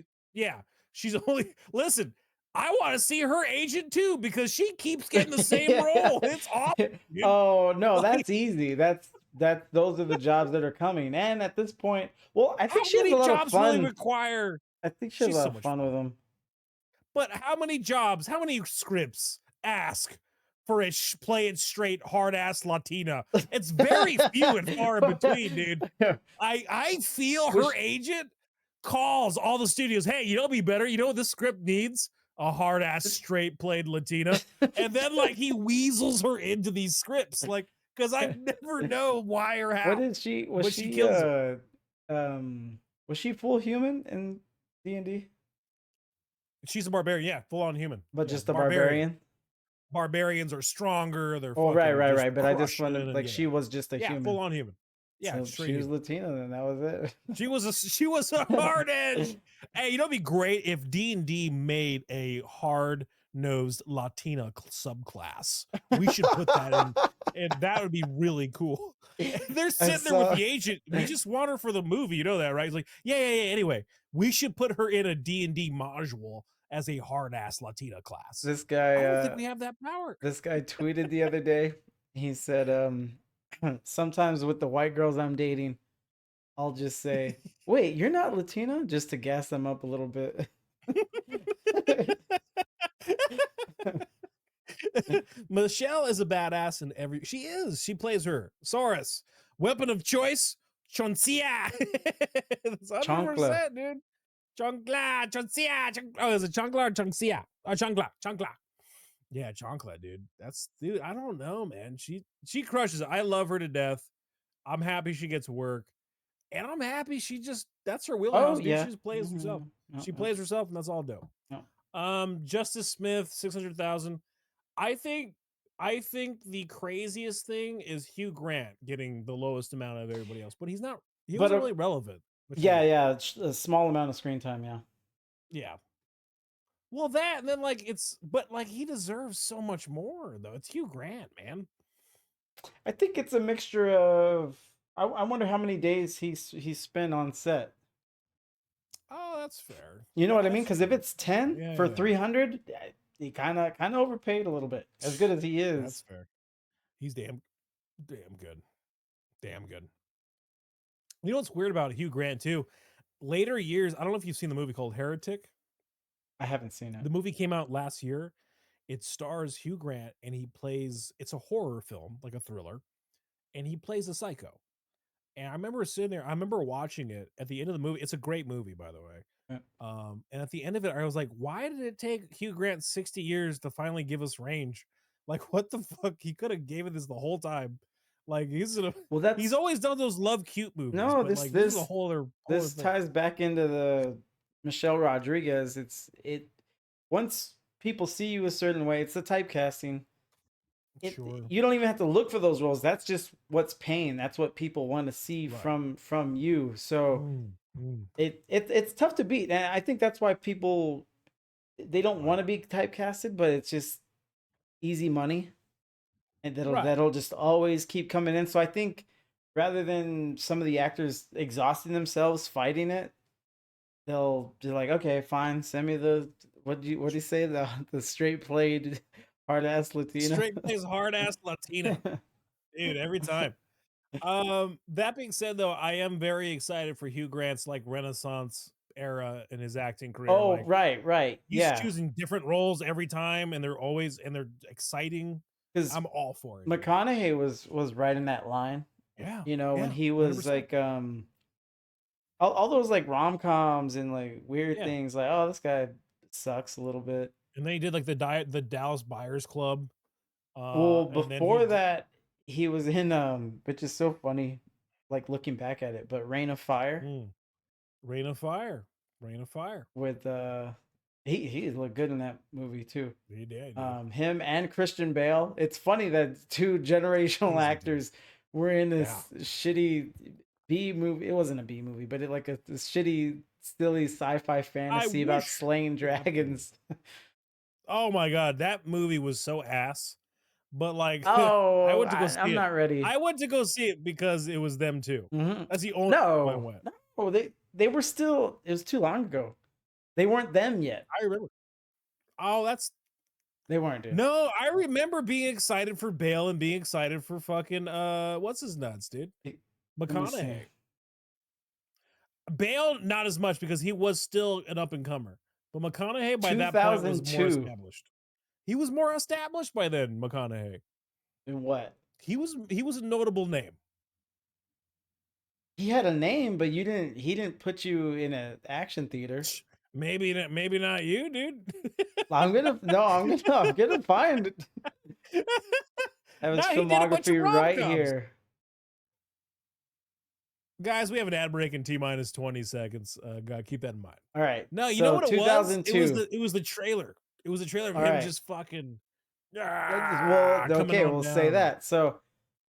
She's only listen. I want to see her agent too because she keeps getting the same role. It's awesome.
Oh no, that's easy. Those are the jobs that are coming. And at this point, well, I think she has a lot of fun.
Really require.
I think she has a lot of fun with them.
But how many scripts ask for a play it straight, hard ass Latina? It's very few and far in between, dude. I feel her agent calls all the studios. Hey, you know, be better. You know what this script needs? A hard ass straight played Latina. And then he weasels her into these scripts, because I never know why or how.
What is she? Was she
kills
was she full human in D&D?
She's a barbarian, yeah, full on human.
But just a barbarian?
Barbarians are stronger. They're
right. But I just wanted she was just a human.
Full on human. Yeah,
so she was Latina, and that was it.
She was a hard edge. Hey, you know, it'd be great if D&D made a hard nosed Latina subclass. We should put that in, and that would be really cool. They're sitting there with the agent. We just want her for the movie. You know that, right? It's like, yeah. Anyway, we should put her in a D&D module as a hard ass Latina class.
This guy,
I don't think we have that power.
This guy tweeted the other day. He said, sometimes with the white girls I'm dating, I'll just say, wait, you're not Latina? Just to gas them up a little bit.
Michelle is a badass in she plays her. Saurus. Weapon of choice, choncia. That's
Chancla.
100%, dude. Chancla, choncia. Oh, is it chancla or choncia? Oh, chancla. Yeah, chancla, dude. Dude. I don't know, man. She crushes it. I love her to death. I'm happy she gets work, and I'm happy that's her
Oh
wheelhouse, dude. She
yeah.
just plays herself.
No,
She
no,
plays herself, and that's all dope.
no.
Justice Smith, 600,000. I think the craziest thing is Hugh Grant getting the lowest amount of everybody else, but he
But
wasn't really relevant. Which
yeah, yeah, a small amount of screen time. Yeah.
yeah. Well, that and then but he deserves so much more though. It's Hugh Grant, man.
I think it's a mixture of. I wonder how many days he spent on set.
Oh, that's fair.
You know what I mean?
That's
Because if
fair.
it's 10
Yeah,
for
yeah.
300, he kind of overpaid a little bit. As good as he
That's
is,
fair. He's damn good. Damn good. You know what's weird about Hugh Grant too? Later years, I don't know if you've seen the movie called Heretic.
I haven't seen it.
The movie came out last year. It stars Hugh Grant and it's a horror film, like a thriller, and he plays a psycho. And I remember sitting there, I remember watching it at the end of the movie. It's a great movie, by the way.
Yeah.
And at the end of it, I was like, why did it take Hugh Grant 60 years to finally give us range? Like, what the fuck? He could have given this the whole time. Like,
Well,
he's always done those love cute movies,
no.
but like this is a whole other
This
thing.
ties back into the Michelle Rodriguez. It once people see you a certain way, it's the typecasting.
Sure.
You don't even have to look for those roles. That's just what's paying. That's what people want to see
Right.
from you. So it's tough to beat, and I think that's why people they don't want to be typecasted, but it's just easy money, and that'll just always keep coming in. So I think rather than some of the actors exhausting themselves fighting it, they'll be like, okay, fine, send me the what do you say the straight played hard ass Latina.
Straight plays hard ass Latina. Dude, every time. That being said though, I am very excited for Hugh Grant's like Renaissance era in his acting career.
Oh,
Like
right.
he's
Yeah.
choosing different roles every time and they're exciting.
Because
I'm all for it.
McConaughey was right in that line.
Yeah.
You know, when
yeah,
he was
100%.
like all those like rom-coms and like weird
Yeah.
things like, oh, this guy sucks a little bit.
And then he did like the Dallas Buyers Club.
Well,
And then
before that, he was in which is so funny, like looking back at it, but Rain of Fire
Rain of Fire. Rain of Fire.
with he looked good in that movie too.
He did.
Him and Christian Bale. It's funny that two generational actors were in this shitty B movie. It wasn't a B movie, but like this shitty, silly sci-fi fantasy about slaying dragons.
Oh my god, that movie was so ass. But like,
Oh,
I went to go see
I'm
it.
not ready.
I went to go see it because it was them too. That's the only
No,
time I went.
no, they were still. It was too long ago. They weren't them yet.
I remember. Oh,
They weren't, dude.
no. I remember being excited for Bale and being excited for fucking what's his nuts, dude? McConaughey. Bale, not as much because he was still an up and comer. But McConaughey by that point was more
2002.
established. He was more established by then. McConaughey.
In what?
He was a notable name.
He had a name, but you didn't. He didn't put you in an action theater.
Maybe not you, dude.
I'm gonna find it. I have his
No, he did a bunch of
filmography right
rom-coms.
here.
Guys, we have an ad break in T-minus 20 seconds. Gotta keep that in mind.
All right.
No, you
so
know what it was?
2002.
It was the trailer. It was a trailer of
All
him
right.
just fucking
Well,
coming
okay,
on
we'll
down.
say that. So,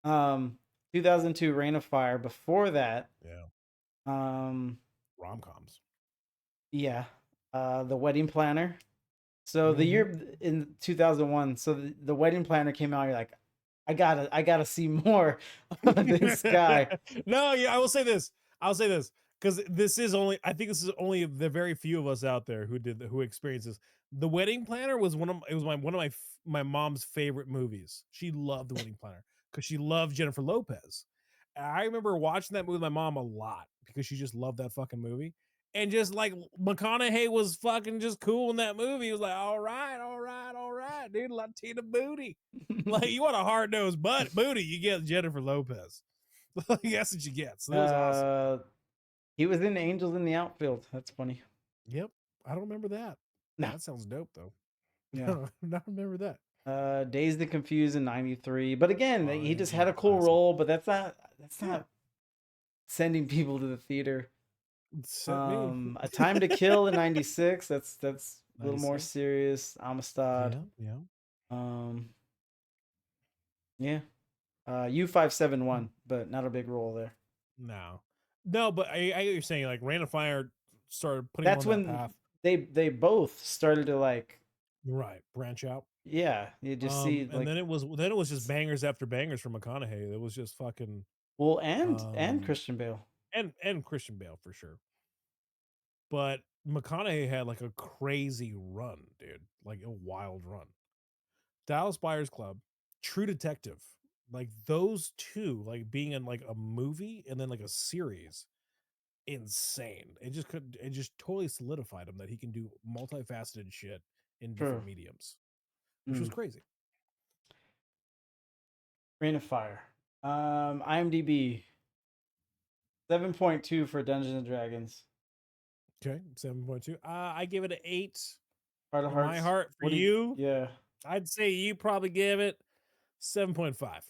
2002, Reign of Fire. Before that,
rom-coms.
Yeah, The Wedding Planner. So the year in 2001. So the Wedding Planner came out. You're like, I gotta see more of this guy.
No, yeah, I will say this because I think this is only the very few of us out there who experienced this. The Wedding Planner was one of my mom's favorite movies. She loved The Wedding Planner because she loved Jennifer Lopez. And I remember watching that movie with my mom a lot because she just loved that fucking movie. And just like McConaughey was fucking just cool in that movie. He was like, all right, dude, Latina booty. Like you want a hard nosed booty, you get Jennifer Lopez. That's what you get. So that was awesome.
He was in Angels in the Outfield. That's funny.
Yep. I don't remember that.
No.
That sounds dope though.
Yeah.
Not remember that.
Dazed and Confused in '93. But again,
Oh,
he just
he's
had
a
a cool
classic.
role, but that's not
Yeah.
sending people to the theater.
Except me.
A Time to Kill in '96. That's a little more
96.
serious. Amistad.
Yeah.
Yeah. U571, but not a big role there.
No, but I get what you're saying. Like Rain of Fire started putting him
That's
on that
when
path.
they both started to like,
Right, branch out.
yeah, you just see
And
like,
then it was just bangers after bangers from McConaughey. It was just fucking
well, and
um
Christian Bale.
and Christian Bale for sure. But McConaughey had like a crazy run, dude. Like a wild run. Dallas Buyers Club, True Detective, like those two, like being in like a movie and then like a series, insane. It just totally solidified him that he can do multifaceted shit in
True.
different mediums, which was crazy.
Rain of Fire. IMDb 7.2 for Dungeons and Dragons.
Okay, 7.2. I give it an 8.
Heart of
In my
Hearts.
heart, for
What do
you,
Yeah.
I'd say you probably give it 7.5.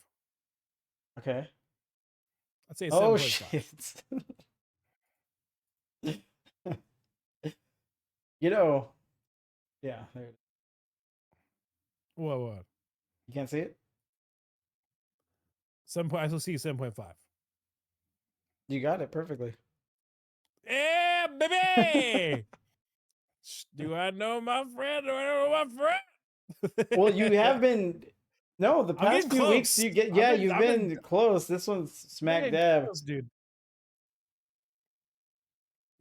Okay.
I'd say
Oh
7.5.
shit. You know. Yeah. There it is.
What?
You can't see it.
7. I still see 7.5.
You got it perfectly.
Yeah, baby. Do I know my friend? Do I know my friend?
Well, you have been. No, the
I'm
past
getting
few weeks
close.
you get. Yeah, you've
I've been
been close. This one's smack
getting
dab.
close, dude.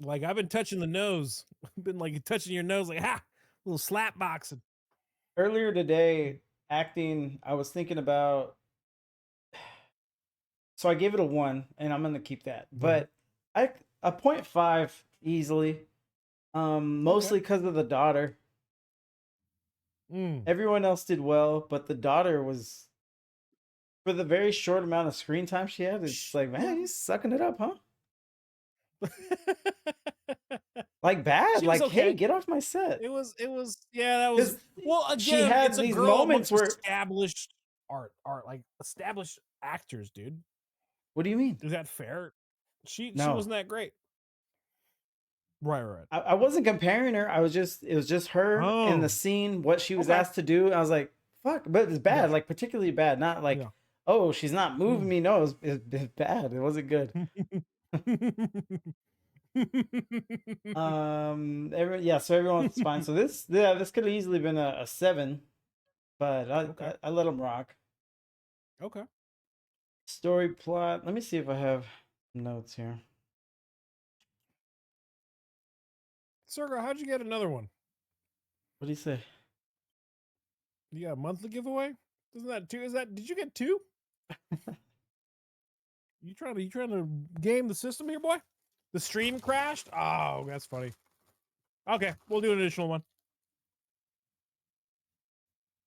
Like I've been touching the nose. I've been like touching your nose, like little slap boxing.
Earlier today, acting. I was thinking about. So I gave it a 1, and I'm gonna keep that. But a 0.5 easily. Mostly because of the daughter. Everyone else did well, but the daughter was, for the very short amount of screen time she had, it's like, man, he's sucking it up, huh? Like bad.
She was
Like, hey,
okay.
get off my set.
It was yeah, that was well
she
again,
had
it's a
these
girl
moments
amongst
where.
established art like established actors, dude.
What do you mean?
Is that fair? She
No.
wasn't that great. Right.
I wasn't comparing her. It was just her and the scene, what she was asked to do. I was like, fuck, but it's bad, like particularly bad. Not like, oh, she's not moving me. No, it's bad. It wasn't good. So everyone's fine. So this could have easily been a 7, but I let them rock.
Okay.
Story plot. Let me see if I have notes here.
Sergo, how'd you get another one?
What do you say?
You got a monthly giveaway? Isn't that 2? Did you get 2? You trying to game the system here, boy? The stream crashed? Oh, that's funny. Okay, we'll do an additional one.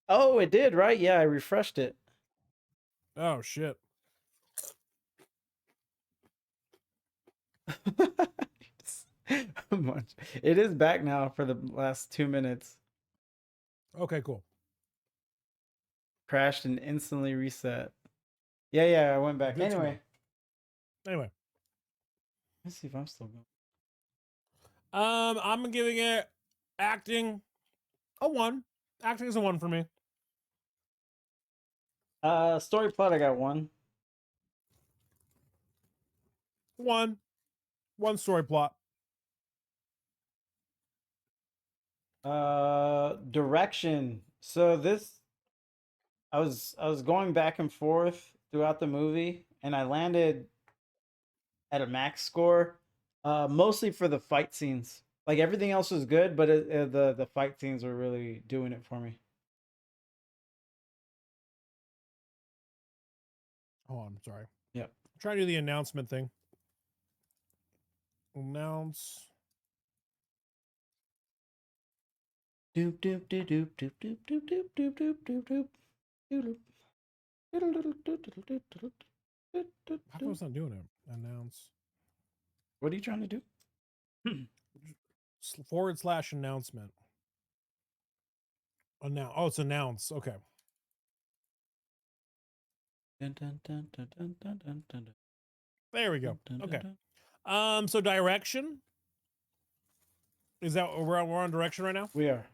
Oh, it did, right? Yeah, I refreshed it.
Oh shit.
It is back now for the last 2 minutes.
Okay, cool.
Crashed and instantly reset. Yeah, I went back.
Good
Anyway. Let's see if I'm still going.
I'm giving it acting a 1. Acting is a 1 for me.
Story plot, I got 1.
1 story plot.
Direction. So this, I was going back and forth throughout the movie, and I landed at a max score, mostly for the fight scenes. Like everything else was good, but the fight scenes were really doing it for me.
Oh, I'm sorry.
Yep.
I'm trying to do the announcement thing. Announce.
Doop doop doop doop doop doop doop doop doop doop doop doop doop doop.
How come it's not doing it? Announce
What are you trying to do?
/ announcement. Announce. Oh, it's announce. Okay.
Dun, dun, dun, dun, dun, dun, dun, dun, dun.
There we go.
Dun, dun,
Okay.
dun.
So direction. Is that we're on direction right now?
We are.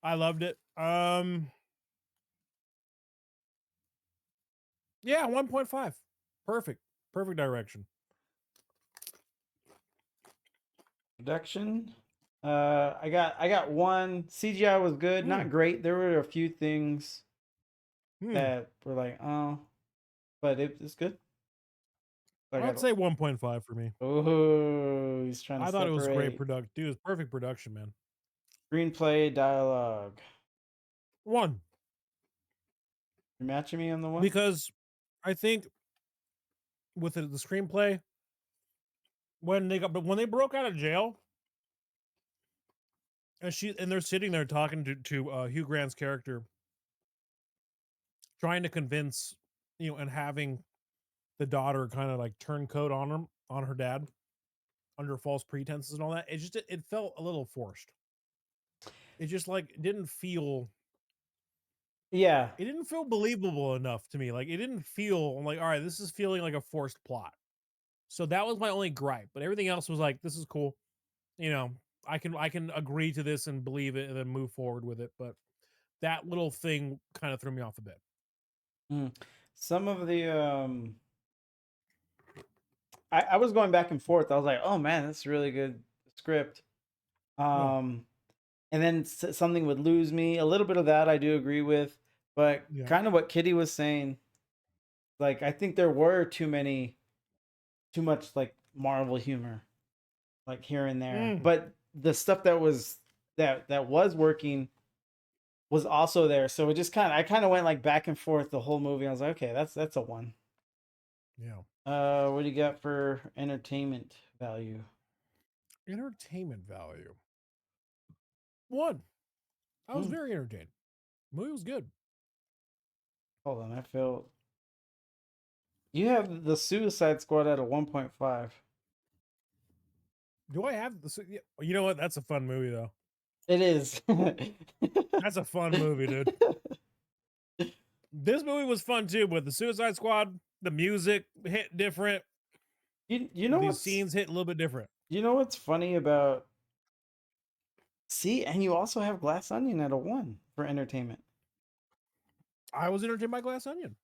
I loved it. Yeah, 1.5. Perfect. Perfect direction.
Production. I got one. CGI was good, not great. There were a few things that were like, oh, but it's good.
I'd say 1.5 for me.
Oh, he's trying to
I thought it was great
separate.
production. Dude, it was perfect production, man.
Screenplay, dialogue.
1.
You're matching me on the one?
Because I think with the screenplay, when they broke out of jail, and they're sitting there talking to Hugh Grant's character, trying to convince, and having the daughter kind of like turncoat on her dad under false pretenses and all that. It felt a little forced. It just like didn't feel.
Yeah.
It didn't feel believable enough to me. Like it didn't feel like, all right, this is feeling like a forced plot. So that was my only gripe. But everything else was like, this is cool. I can agree to this and believe it and then move forward with it. But that little thing kind of threw me off a bit.
Some of the I was going back and forth. I was like, oh man, that's a really good script. And then something would lose me. A little bit of that I do agree with, but kind of what Kitty was saying. Like I think there were too much like Marvel humor, like here and there. But the stuff that was working was also there. So it just I kind of went like back and forth the whole movie. I was like, okay, that's a 1.
Yeah.
What do you got for entertainment value?
Entertainment value. 1. I was very entertained. The movie was good.
Hold on, I felt you have the Suicide Squad at a 1.5.
Do I have the? You know what? That's a fun movie though.
It is.
That's a fun movie, dude. This movie was fun too, but the Suicide Squad, the music hit different.
You know
these scenes hit a little bit different.
You know what's funny about? See, and you also have Glass Onion at a 1 for entertainment.
I was entertained by Glass Onion.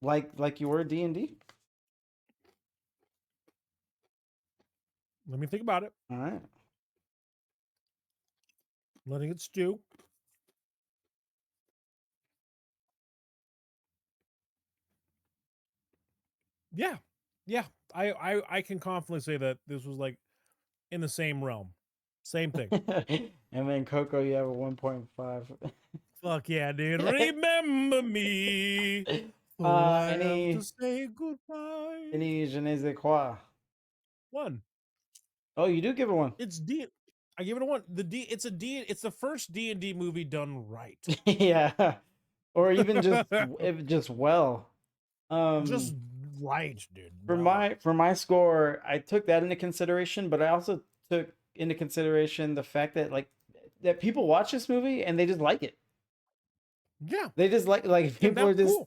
Like you were D&D?
Let me think about it.
All right.
Letting it stew. Yeah. Yeah. I can confidently say that this was like in the same realm. Same thing.
And then Coco, you have a 1.5.
Fuck yeah, dude. Remember me. I have to say goodbye.
Any je ne sais quoi?
1.
Oh, you do give it 1.
It's D. I give it a 1. It's the first D&D movie done right.
Yeah. Or even just well.
Just right, dude.
For my score, I took that into consideration, but I also took into consideration the fact that that people watch this movie and they just like it.
Yeah.
They just like people are just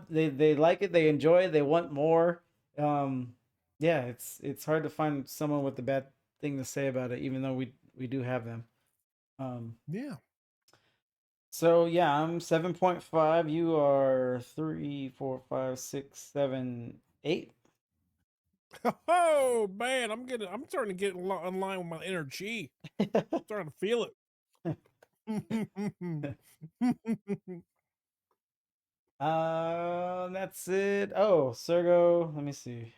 they like it, they enjoy it, they want more. Yeah, it's hard to find someone with a bad thing to say about it, even though we do have them.
Yeah.
So yeah, I'm 7.5. You are 3, 4, 5, 6, 7, 8.
Oh man, I'm starting to get in line with my inner chi. I'm starting to feel it.
That's it. Oh, Sergo, let me see.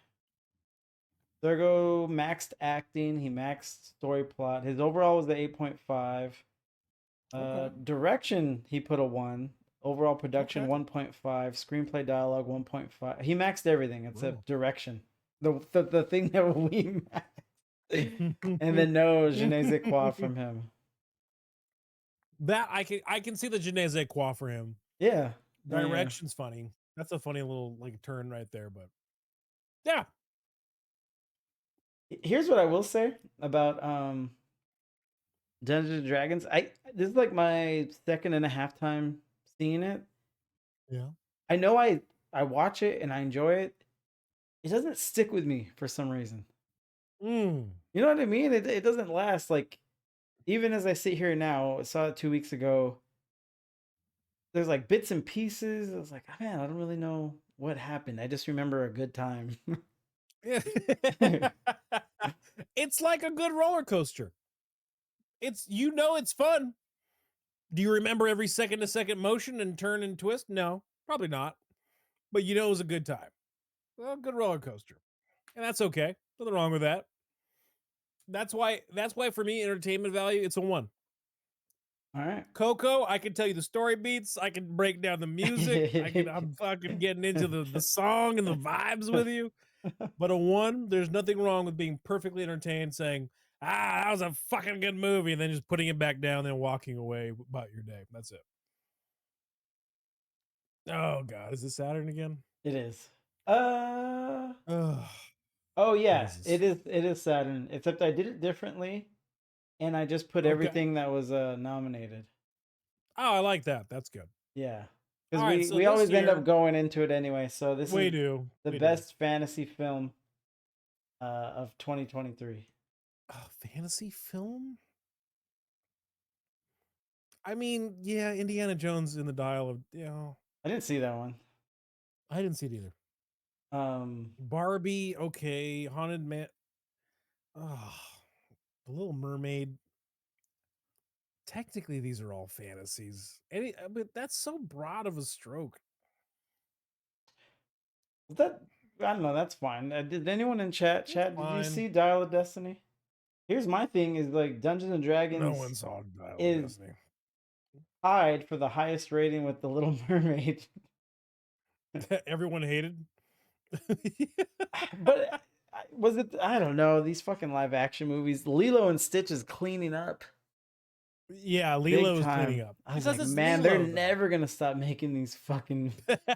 Sergo maxed acting, he maxed story plot. His overall was the 8.5. Direction, he put a 1. Overall production 1.5. Screenplay dialogue 1.5. He maxed everything except direction. The thing that we maxed. And then no je ne sais quoi from him.
That I can see the je ne sais quoi for him.
Yeah.
Direction's funny. That's a funny little like turn right there, but yeah.
Here's what I will say about Dungeons and Dragons. This is like my second and a half time seeing it.
Yeah.
I know I watch it and I enjoy it. It doesn't stick with me for some reason.
Mm.
You know what I mean? It doesn't last. Like, even as I sit here now, I saw it 2 weeks ago. There's like bits and pieces. I was like, man, I don't really know what happened. I just remember a good time.
It's like a good roller coaster. It's it's fun. Do you remember every second to second motion and turn and twist? No, probably not. But it was a good time. Well, good roller coaster. And that's okay. Nothing wrong with that. That's why for me, entertainment value, it's a 1.
All right.
Coco, I can tell you the story beats. I can break down the music. I'm fucking getting into the song and the vibes with you. But a 1, there's nothing wrong with being perfectly entertained, saying, that was a fucking good movie, and then just putting it back down and walking away about your day. That's it. Oh God, is this Saturn again?
It is.
Ugh.
Oh yeah,
Jesus.
it is Saturn. Except I did it differently, and I just put
Okay.
everything that was nominated.
Oh, I like that. That's good.
Yeah, because
All right, so
we
this
always end
year-
up going into it anyway. So this
We
is
do.
the
We do.
best fantasy film of 2023.
Fantasy film? I mean, yeah, Indiana Jones in the Dial of,
I didn't see that one.
I didn't see it either. Barbie, okay. Haunted Man. Oh, The Little Mermaid. Technically, these are all fantasies. But that's so broad of a stroke.
That I don't know. That's fine. Did anyone in chat? Did you
fine.
see Dial of Destiny? Here's my thing: is like Dungeons and Dragons.
No one saw Dial of
is
Destiny.
tied for the highest rating with The Little Mermaid.
Everyone hated.
But was it? I don't know. These fucking live action movies. Lilo and Stitch is cleaning up.
Yeah,
Big
Lilo is
time.
cleaning up.
I was
Because
like,
it's
man,
Lilo,
they're
though.
never gonna stop making these fucking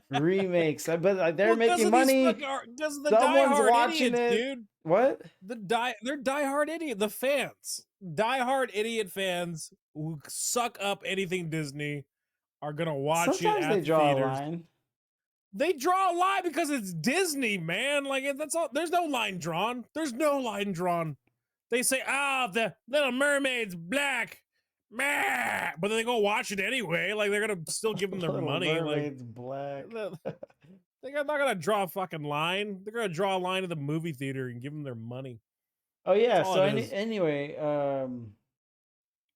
remakes. But they're
Well, 'cause
making
of these
money.
because of the
Someone's
diehard
watching
idiots,
it.
dude.
What?
They're diehard idiot. The fans, diehard idiot fans who suck up anything Disney are gonna watch
Sometimes
it
they
at the
draw a
theaters.
line.
They draw a line because it's Disney, man. Like that's all. There's no line drawn. There's no line drawn. They say, the Little Mermaid's black. Meh. But then they go watch it anyway. Like they're gonna still give them their
Little
money.
Mermaid's black.
They're not gonna draw a fucking line. They're gonna draw a line at the movie theater and give them their money.
Oh yeah.
That's all
So
it is.
anyway,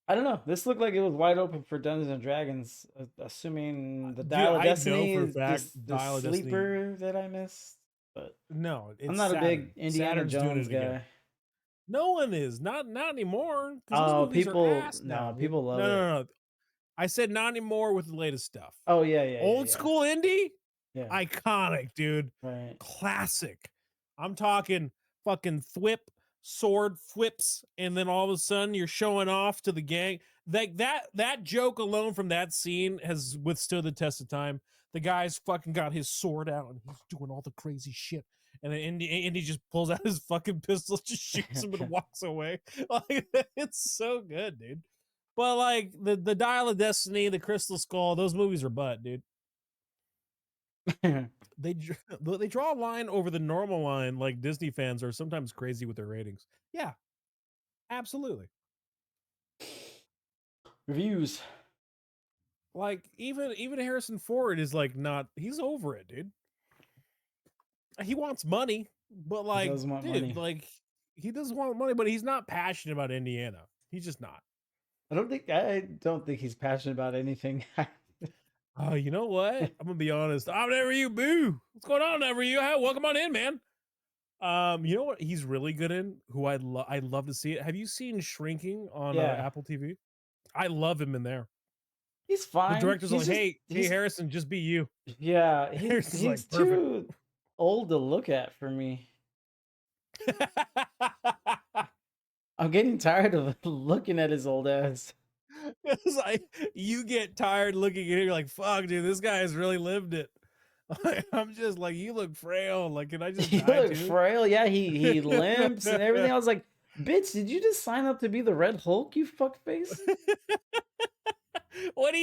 I don't know. This looked like it was wide open for Dungeons and Dragons. Assuming the Dial of
I know
Destiny
for a
is
fact
the
Dial of Destiny-
sleeper that I missed. But
No, it's
I'm not a big
Saturn.
Indiana
Saturn's doing
Jones
it again.
guy.
No one is. Not anymore. 'Cause those
Oh,
movies are
people,
ass
no,
now, dude.
people love
No. I said not anymore with the latest stuff.
Oh yeah.
Old school indie,
Yeah.
iconic, dude.
Right.
Classic. I'm talking fucking sword flips, and then all of a sudden you're showing off to the gang. Like that joke alone from that scene has withstood the test of time. The guy's fucking got his sword out and he's doing all the crazy shit. And then Indy just pulls out his fucking pistol, just shoots him and walks away. Like, it's so good, dude. But like the Dial of Destiny, the Crystal Skull, those movies are butt, dude. They draw a line over the normal line, like Disney fans are sometimes crazy with their ratings. Yeah, absolutely.
Reviews.
Like even Harrison Ford is like not. He's over it, dude. He wants money, but like,
does want
dude,
money.
like he does want money, but he's not passionate about Indiana. He's just not.
I don't think he's passionate about anything.
Oh, you know what? I'm gonna be honest. I'm Never You, boo. What's going on, Never You? Hey, welcome on in, man. You know what he's really good in? Who I'd love to see it. Have you seen Shrinking on
Yeah.
Apple TV? I love him in there.
He's fine.
The director's
He's
like,
just-
hey, Harrison, just be you.
Yeah,
Harrison's
he's
like, perfect.
too old to look at for me. I'm getting tired of looking at his old ass.
It's like you get tired looking at it, you're like, fuck, dude, this guy has really lived it. I'm just like, you look frail. Like, can I just
He
die
looked
too?
frail. Yeah, he limps and everything. I was like, bitch, did you just sign up to be the Red Hulk, you fuckface?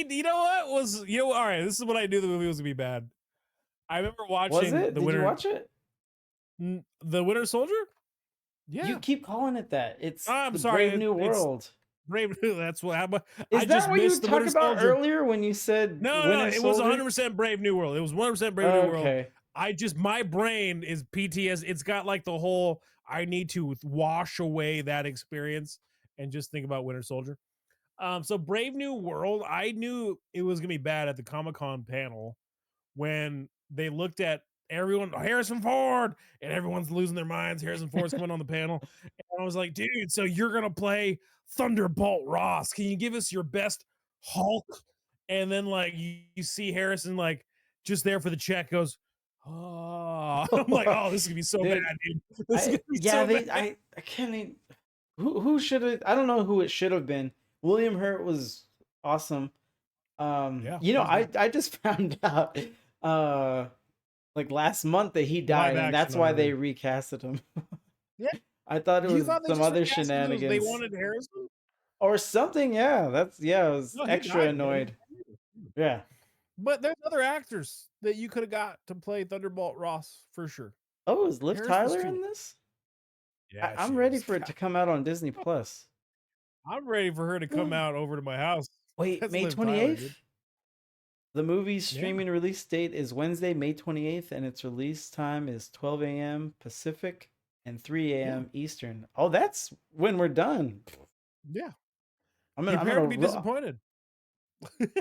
You know what was, all right, this is what I knew the movie was gonna be bad. I remember
Was
watching
it? Did you watch it?
The Winter Soldier.
You
Yeah.
keep calling it that. It's
I'm
the
sorry.
Brave New
It's
World.
Brave New. That's what happened. I
Is that
just
what you
missed the
talked
Winter
about
Soldier.
earlier when you said
No,
Winter
it was
Soldier?
100% Brave New World. It was 100% Brave New World.
Okay.
My brain is PTS. It's got like the whole, I need to wash away that experience and just think about Winter Soldier. So Brave New World, I knew it was gonna be bad at the Comic-Con panel when they looked at everyone, Harrison Ford, and everyone's losing their minds. Harrison Ford's coming on the panel. And I was like, dude, so you're gonna play Thunderbolt Ross. Can you give us your best Hulk? And then like you see Harrison like just there for the check goes, oh, I'm like, oh, this is gonna be so
Dude,
bad, dude. This is gonna be so bad.
I can't even, who should have, I don't know who it should have been. William Hurt was awesome.
Yeah,
You know,
he's good.
I just found out like last month that he
Live
died, and
action
that's why they
already.
recasted him.
Yeah.
I thought it
You
was
thought they
some
just
other
recast him 'cause they
shenanigans
wanted Harrison?
or something. Yeah, I was
No, he
extra
died, man.
annoyed. Yeah.
But there's other actors that you could have got to play Thunderbolt Ross for sure.
Oh, is Liv
Harrison's
Tyler
too.
in this?
Yeah,
I'm
she
ready
is.
for it to come out on Disney Plus.
I'm ready for her to come out over to my house.
Wait,
That's
May
Liv Tyler,
28th?
dude.
The movie's
Yeah.
streaming release date is Wednesday, May 28th, and its release time is 12 a.m. Pacific and 3 a.m. Eastern. Oh, that's when we're done.
Yeah.
I'm
Prepare to
gonna
be disappointed.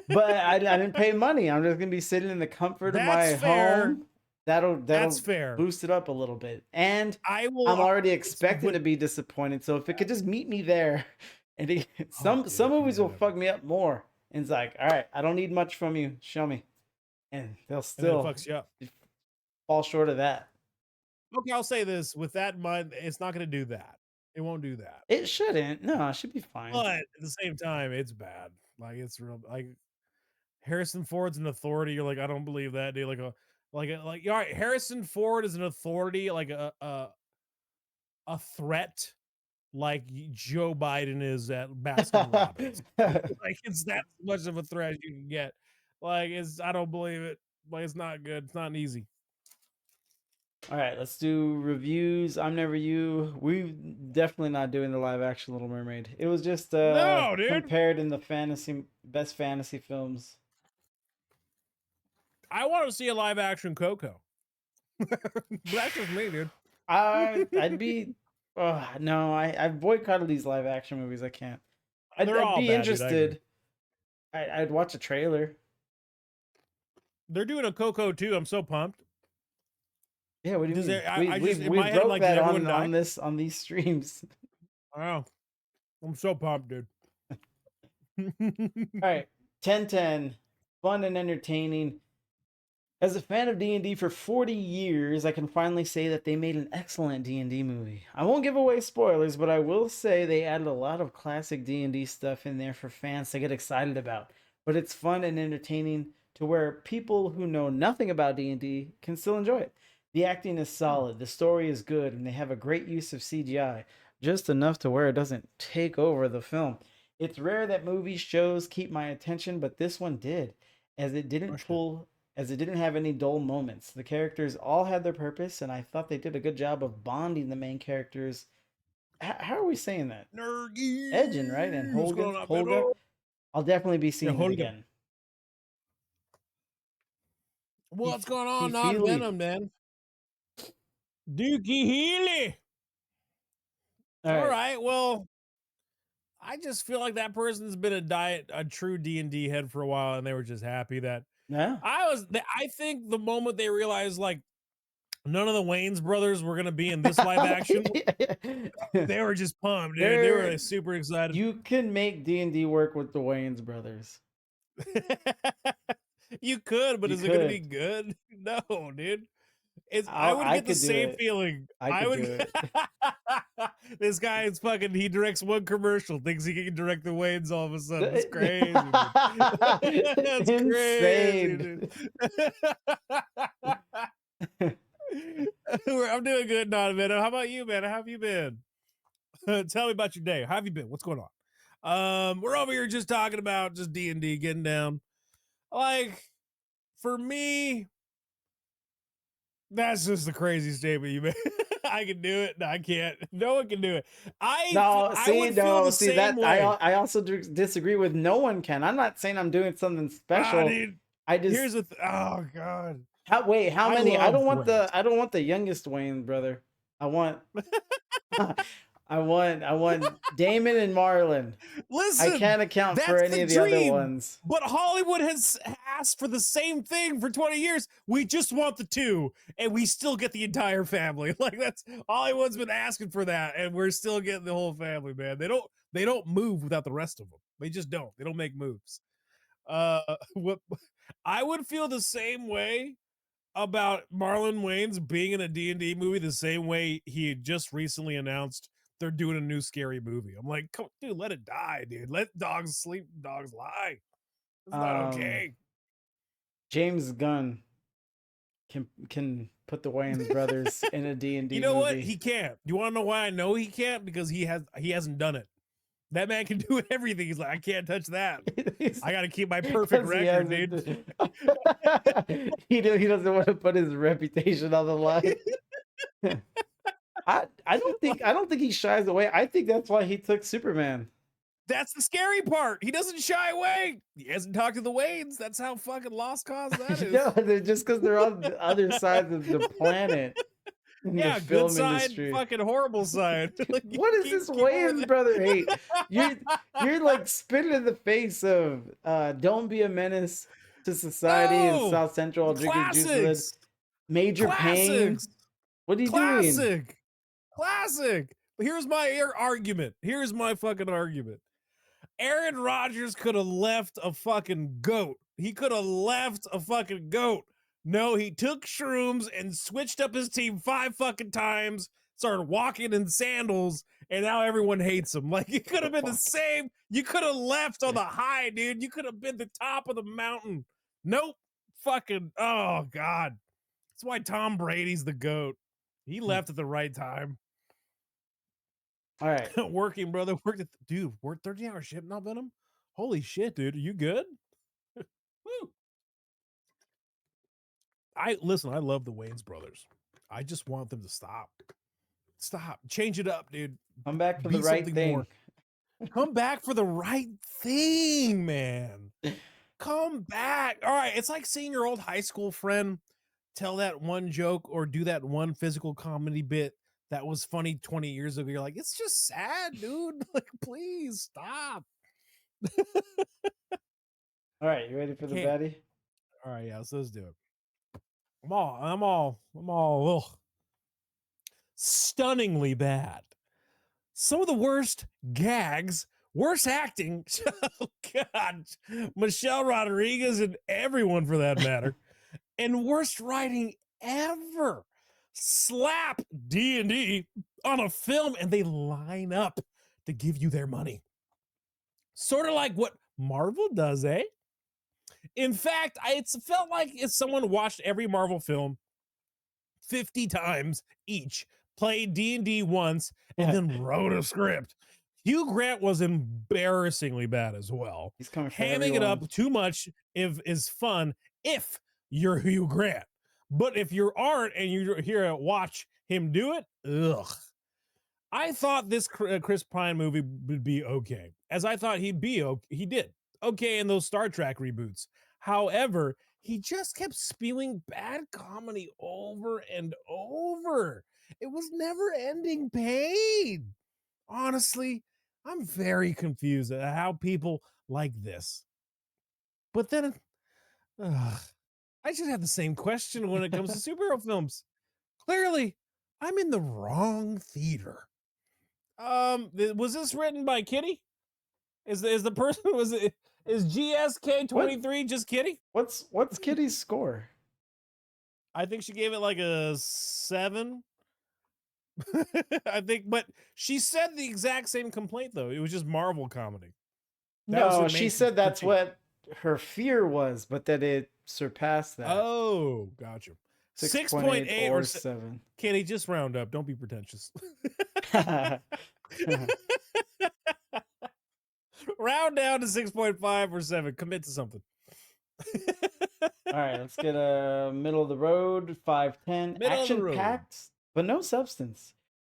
but I didn't pay money. I'm just gonna be sitting in the comfort of my
That's fair.
home. That'll
That's fair.
boost it up a little bit. And
I will.
I'm already expecting to be disappointed. So if it could just meet me there, and some movies will fuck me up more. And it's like, all right, I don't need much from you. Show me, and they'll
And then it
still
fucks you up.
fall short of that.
Okay, I'll say this. With that in mind, it's not going to do that. It won't do that.
It shouldn't. No, it should be fine.
But at the same time, it's bad. Like it's real. Like Harrison Ford's an authority. You're like, I don't believe that, dude. Like all right. Harrison Ford is an authority, like a threat, like Joe Biden is at Baskin Robbins. Like it's that much of a threat you can get. Like I don't believe it. Like it's not good. It's not easy.
All right, let's do reviews. I'm Never You. We're definitely not doing the live action Little Mermaid. It was just
No, dude.
compared in the best fantasy films.
I want to see a live action Coco. That's just me, dude.
I'd be no, I boycotted these live action movies. I can't. I'd
all
be
bad, dude, I
interested. I'd watch a trailer.
They're doing a Coco too. I'm so pumped.
Yeah, what do you
Does
mean?
there-
We
in my head,
broke
like,
that
did everyone die?
on these streams.
Oh, I'm so pumped, dude.
All right, 10/10, fun and entertaining. As a fan of D&D for 40 years, I can finally say that they made an excellent D&D movie. I won't give away spoilers, but I will say they added a lot of classic D&D stuff in there for fans to get excited about. But it's fun and entertaining to where people who know nothing about D&D can still enjoy it. The acting is solid, the story is good, and they have a great use of CGI, just enough to where it doesn't take over the film. It's rare that movies, shows keep my attention, but this one did, as it didn't have any dull moments. The characters all had their purpose, and I thought they did a good job of bonding the main characters. How are we saying that? Edgin, right? And Holga. I'll definitely be seeing it again.
What's going on,
Healy.
not Venom, man? Dookie Healy. All right. Well, I just feel like that person's been a true D&D head for a while, and they were just happy that.
Yeah.
I think the moment they realized like none of the Wayans brothers were gonna be in this live action, they were just pumped, dude. They were super excited.
You can make D&D work with the Wayans brothers.
You could, but is it gonna be good? No, dude. I would get the same feeling. I would.
Do it.
This guy is fucking. He directs one commercial, thinks he can direct the Wayans all of a sudden. It's crazy. That's
insane.
crazy, dude. I'm doing good, Donovan. How about you, man? How have you been? Tell me about your day. How have you been? What's going on? We're over here just talking about just D&D, getting down. Like, for me, that's just the crazy statement you made. I can do it. No, I can't. No one can do it. I would feel the same
that
way.
I also disagree with no one can. I'm not saying I'm doing something special.
Dude.
I just
Here's the oh god.
how
I
many? I
love
don't want the youngest Wayne brother. I want I want Damon and Marlon.
Listen,
I can't account for
that's
any
the
of the other
dream.
ones.
But Hollywood has asked for the same thing for 20 years. We just want the two, and we still get the entire family. Like that's Hollywood's been asking for that, and we're still getting the whole family, man. They don't move without the rest of them. They just don't. They don't make moves. What I would feel the same way about Marlon Wayans being in a D&D movie the same way he had just recently announced they're doing a new scary movie. I'm like, dude, let it die, dude. Let dogs sleep, dogs lie. It's not okay.
James Gunn can put the Wayans brothers in a D&D
You know
movie.
what? He can't. You want to know why I know he can't? Because he hasn't done it. That man can do everything. He's like, I can't touch that. I got to keep my perfect record, dude.
He doesn't want to put his reputation on the line. I don't think he shies away. I think that's why he took Superman.
That's the scary part. He doesn't shy away. He hasn't talked to the Waynes. That's how fucking lost cause that is.
No, they're just because they're on the other sides of the planet.
Yeah, good side, fucking horrible side.
Like, what is this Wayans brother hate? You're like spitting in the face of Don't Be a Menace to Society in South Central, drinking juice with Major Pain. What are you doing?
Classic. Here's my argument. Here's my fucking argument. Aaron Rodgers could have left a fucking goat. He could have left a fucking goat. No, he took shrooms and switched up his team 5 fucking times, started walking in sandals, and now everyone hates him. Like, it could have been the same. You could have left on the high, dude. You could have been the top of the mountain. Nope. Fucking, oh, God. That's why Tom Brady's the GOAT. He left at the right time.
All right.
Working, brother. Dude, worked 13-hour shift, not Venom? Holy shit, dude. Are you good? Woo. I love the Wayans brothers. I just want them to stop. Stop. Change it up, dude.
Come back for the right thing.
Come back for the right thing, man. Come back. All right. It's like seeing your old high school friend tell that one joke or do that one physical comedy bit that was funny 20 years ago. You're like, it's just sad, dude. Like, please stop.
All right, you ready for the baddie?
All right, yeah, let's do it. I'm all ugh, stunningly bad. Some of the worst gags, worst acting. Oh God, Michelle Rodriguez and everyone for that matter, and worst writing ever. Slap D&D on a film, and they line up to give you their money. Sort of like what Marvel does, eh? In fact, it felt like if someone watched every Marvel film 50 times each, played D&D once, and then wrote a script. Hugh Grant was embarrassingly bad as well.
He's coming for
Hamming it up too much is fun if you're Hugh Grant. But if you aren't and you're here to watch him do it, ugh. I thought this Chris Pine movie would be okay, as I thought he'd be okay. He did okay in those Star Trek reboots. However, he just kept spewing bad comedy over and over. It was never ending pain. Honestly, I'm very confused at how people like this. But then, I should have the same question when it comes to superhero films. Clearly, I'm in the wrong theater. Was this written by Kitty? Is the person is GSK23 just Kitty?
What's Kitty's score?
I think she gave it like a 7. I think, but she said the exact same complaint though. It was just Marvel comedy.
No, she said that's what her fear was, but that it surpassed that.
Oh, gotcha. 6.8
or
or
7.
Kenny, just round up. Don't be pretentious. Round down to 6.5 or 7. Commit to something.
All right, let's get a middle of the road 510.
Middle of the
Action
road.
packed, but no substance.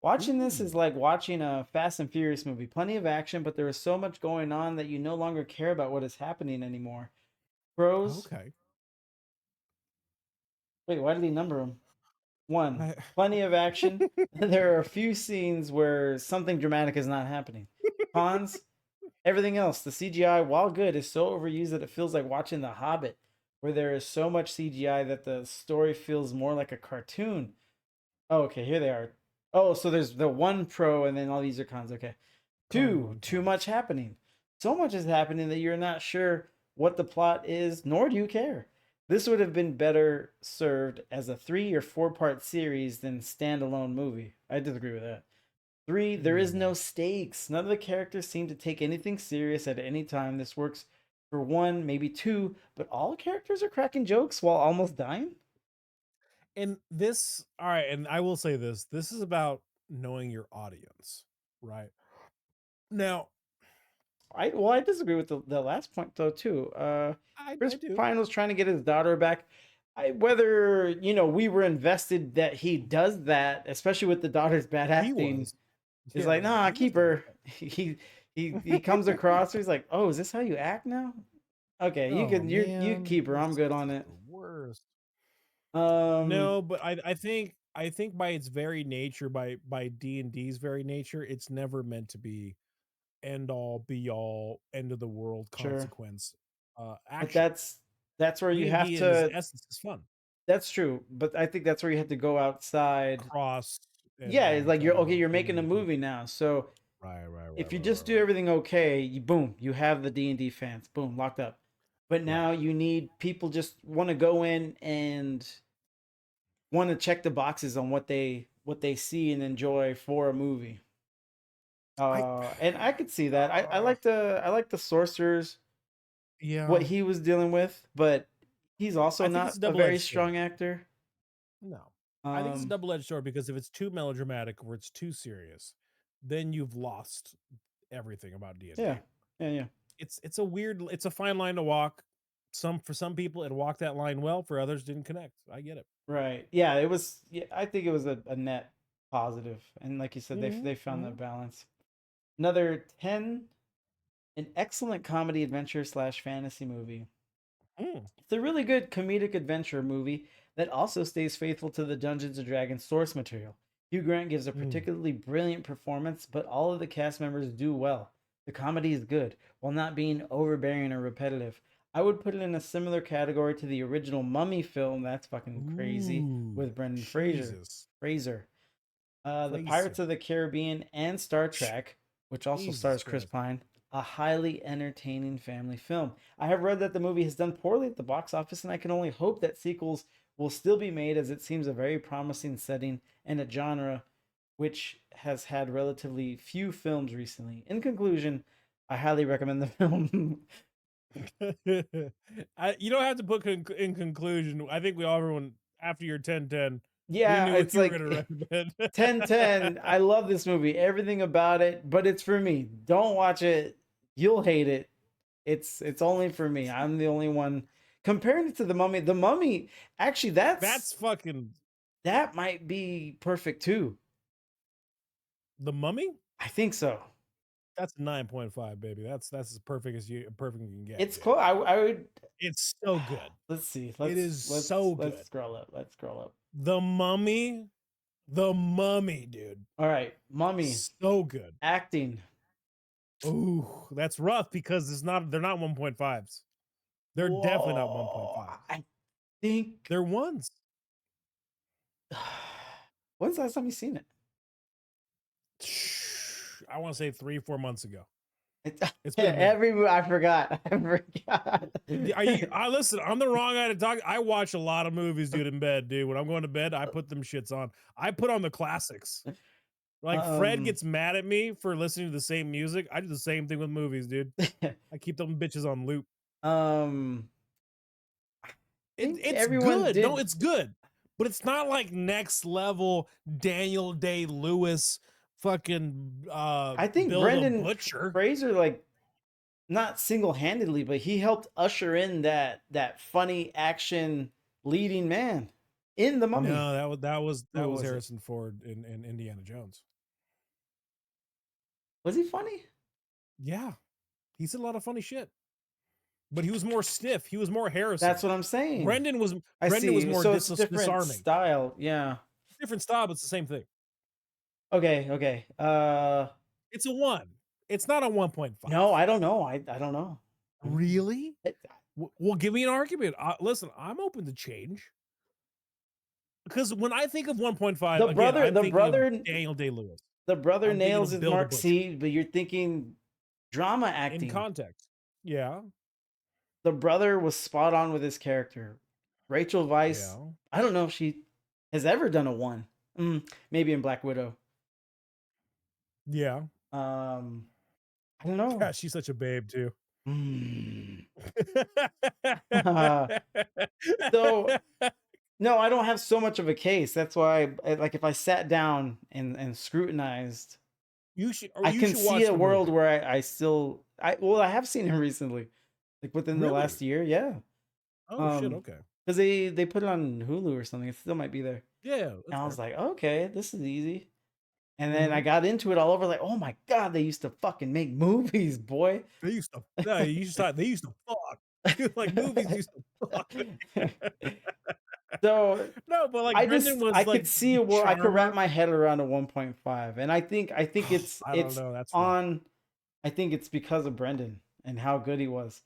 Watching this is
Ooh.
like watching a Fast and Furious movie. Plenty of action, but there is so much going on that you no longer care about what is happening anymore. Pros.
Okay.
Wait, why did he number them? 1.
I-
Plenty of action. There are a few scenes where something dramatic is not happening. Cons. Everything else. The CGI, while good, is so overused that it feels like watching The Hobbit, where there is so much CGI that the story feels more like a cartoon. Oh, okay, here they are. Oh, so there's the 1 pro, and then all these are cons. Okay. 2, too much happening. So much is happening that you're not sure what the plot is, nor do you care. This would have been better served as a 3 or 4-part series than standalone movie. I disagree with that. 3, there is no stakes. None of the characters seem to take anything serious at any time. This works for 1, maybe 2, but all characters are cracking jokes while almost dying?
And this, all right, and I will say this. This is about knowing your audience, right? Now,
I disagree with the last point though too. Chris
I do.
Pine was trying to get his daughter back. Whether we were invested that he does that, especially with the daughter's bad
He
acting.
was.
He's
Yeah,
like, nah,
he was
keep
doing
her. He comes across. He's like, oh, is this how you act now? Okay, you
Oh,
can you
man,
keep her. I'm
this
good
is
on it.
the worst.
Um,
No, but I think by its very nature, by D&D's very nature, it's never meant to be end all be all end of the world
sure,
consequence
but
action.
that's where you have
D&D in its
to.
essence is fun.
That's true, but I think that's where you have to go outside.
Cross
Yeah, it's like
try to
you're
bring
making
in
a
new people.
movie now, so
Right.
if you just do everything okay, you have the D&D fans, boom, locked up. But now you need people just want to go in and want to check the boxes on what they see and enjoy for a movie. And I could see that. I like the sorcerers,
Yeah.
what he was dealing with, but he's also
I think it's
not
a
a very
double-edged sword.
strong actor.
No. I think it's a
Um,
double-edged sword because if it's too melodramatic or it's too serious, then you've lost everything about D&D.
yeah.
It's a weird, it's a fine line to walk. For some people it walked that line well, for others didn't connect. I get it.
Right. Yeah, it was. Yeah, I think it was a net positive, and like you said,
Mhm,
they found
mhm.
that balance. Another 10, an excellent comedy adventure slash fantasy movie.
Mm.
It's a really good comedic adventure movie that also stays faithful to the Dungeons and Dragons source material. Hugh Grant gives a particularly brilliant performance, but all of the cast members do well. The comedy is good, while not being overbearing or repetitive. I would put it in a similar category to the original Mummy film. That's fucking crazy
Ooh,
with Brendan Fraser.
Jesus.
The Pirates of the Caribbean and Star Trek, which also
Jesus
stars Chris
Christ.
Pine, a highly entertaining family film. I have read that the movie has done poorly at the box office, and I can only hope that sequels will still be made, as it seems a very promising setting and a genre which has had relatively few films recently. In conclusion, I highly recommend the film.
You don't have to put in conclusion. I think everyone after your 10-10, we
Yeah,
knew what
it's
you were
like
going to recommend.
10-10. I love this movie, everything about it, but it's for me. Don't watch it. You'll hate it. It's only for me. I'm the only one comparing it to the Mummy. The Mummy, actually,
That's fucking
that might be perfect too.
The Mummy.
I think so.
That's 9.5, baby. That's as perfect as you can get.
It's
dude.
close. I would.
It's so good.
Let's see.
It is so good.
Let's scroll up. Let's scroll up.
The Mummy, dude.
All right, Mummy.
So good.
Acting.
Ooh, that's rough because they're not 1.5s. They're definitely not 1.5.
I think
they're ones.
When's the last time you seen it?
I want to say 3-4 months ago.
It's been I forgot.
Listen, I'm the wrong guy to talk. I watch a lot of movies, dude, in bed, dude. When I'm going to bed, I put them shits on. I put on the classics. Like Fred gets mad at me for listening to the same music. I do the same thing with movies, dude. I keep them bitches on loop. It's good. No, it's good. but it's not like next level Daniel Day-Lewis fucking
I think
Bill the
Brendan
Butcher.
Fraser, like, not single-handedly, but he helped usher in that funny action leading man in the Mummy.
No, that
Who
was
was it?
Harrison Ford in Indiana Jones.
Was he funny?
Yeah, he said a lot of funny shit, but he was more stiff. He was more Harrison.
That's what I'm saying.
Brendan was
I see.
more
So it's different
disarming.
style. Yeah.
Different style, but it's the same thing.
Okay. Okay.
It's a 1. It's not a 1.5.
No, I don't know. I don't know.
Really?
It-
Well, give me an argument. Listen, I'm open to change. Because when I think of 1.5,
The
again,
brother-
I'm
the
thinking
brother-
of Daniel Day-Lewis
The brother
I'm thinking
nails
of
his
Bill the
mark
Butcher.
C, but you're thinking drama
in
acting.
context. Yeah.
The brother was spot on with his character. Rachel Weisz,
Yeah.
I don't know if she has ever done a 1. Maybe in Black Widow.
Yeah.
I don't know.
Yeah, she's such a babe too.
Mm. So, no, I don't have so much of a case. That's why, like, if I sat down and scrutinized,
you should.
I
you
can
should watch
see a
the
world
movie.
where I have seen him recently, like within the
Really?
last year. Yeah,
Oh shit. Okay.
because they put it on Hulu or something. It still might be there.
Yeah.
And I was
fair.
like, okay, this is easy. And then
Mm-hmm.
I got into it all over, like, oh my god, they used to fucking make movies, boy.
They used to. No, they used to fuck. Like movies used to fuck.
So
No, but like
I
Brendan was
I
like
could see
the
a world. I could wrap
charmer.
my head around a 1.5, and I think it's
I don't
it's
know. That's rough.
on. I think it's because of Brendan and how good he was.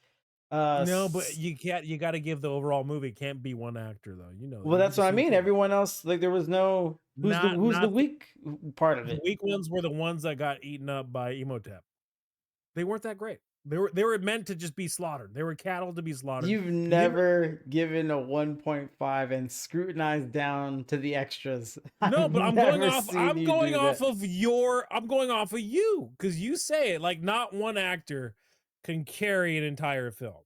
No, but you can't. You got to give the overall movie. It can't be one actor though. You know.
Well,
You
that's
can
what I
see
mean.
through it.
Everyone else, like, there was no who's the
Not
weak part of
the
it.
weak ones were the ones that got eaten up by Emotep. They weren't that great. They were meant to just be slaughtered. They were cattle to be slaughtered.
You've never given a 1.5 and scrutinized down to the extras.
No,
I've
but I'm going
never
off.
seen
I'm
you
going
do
off
that.
of your. I'm going off of you because you say it like not one actor can carry an entire film.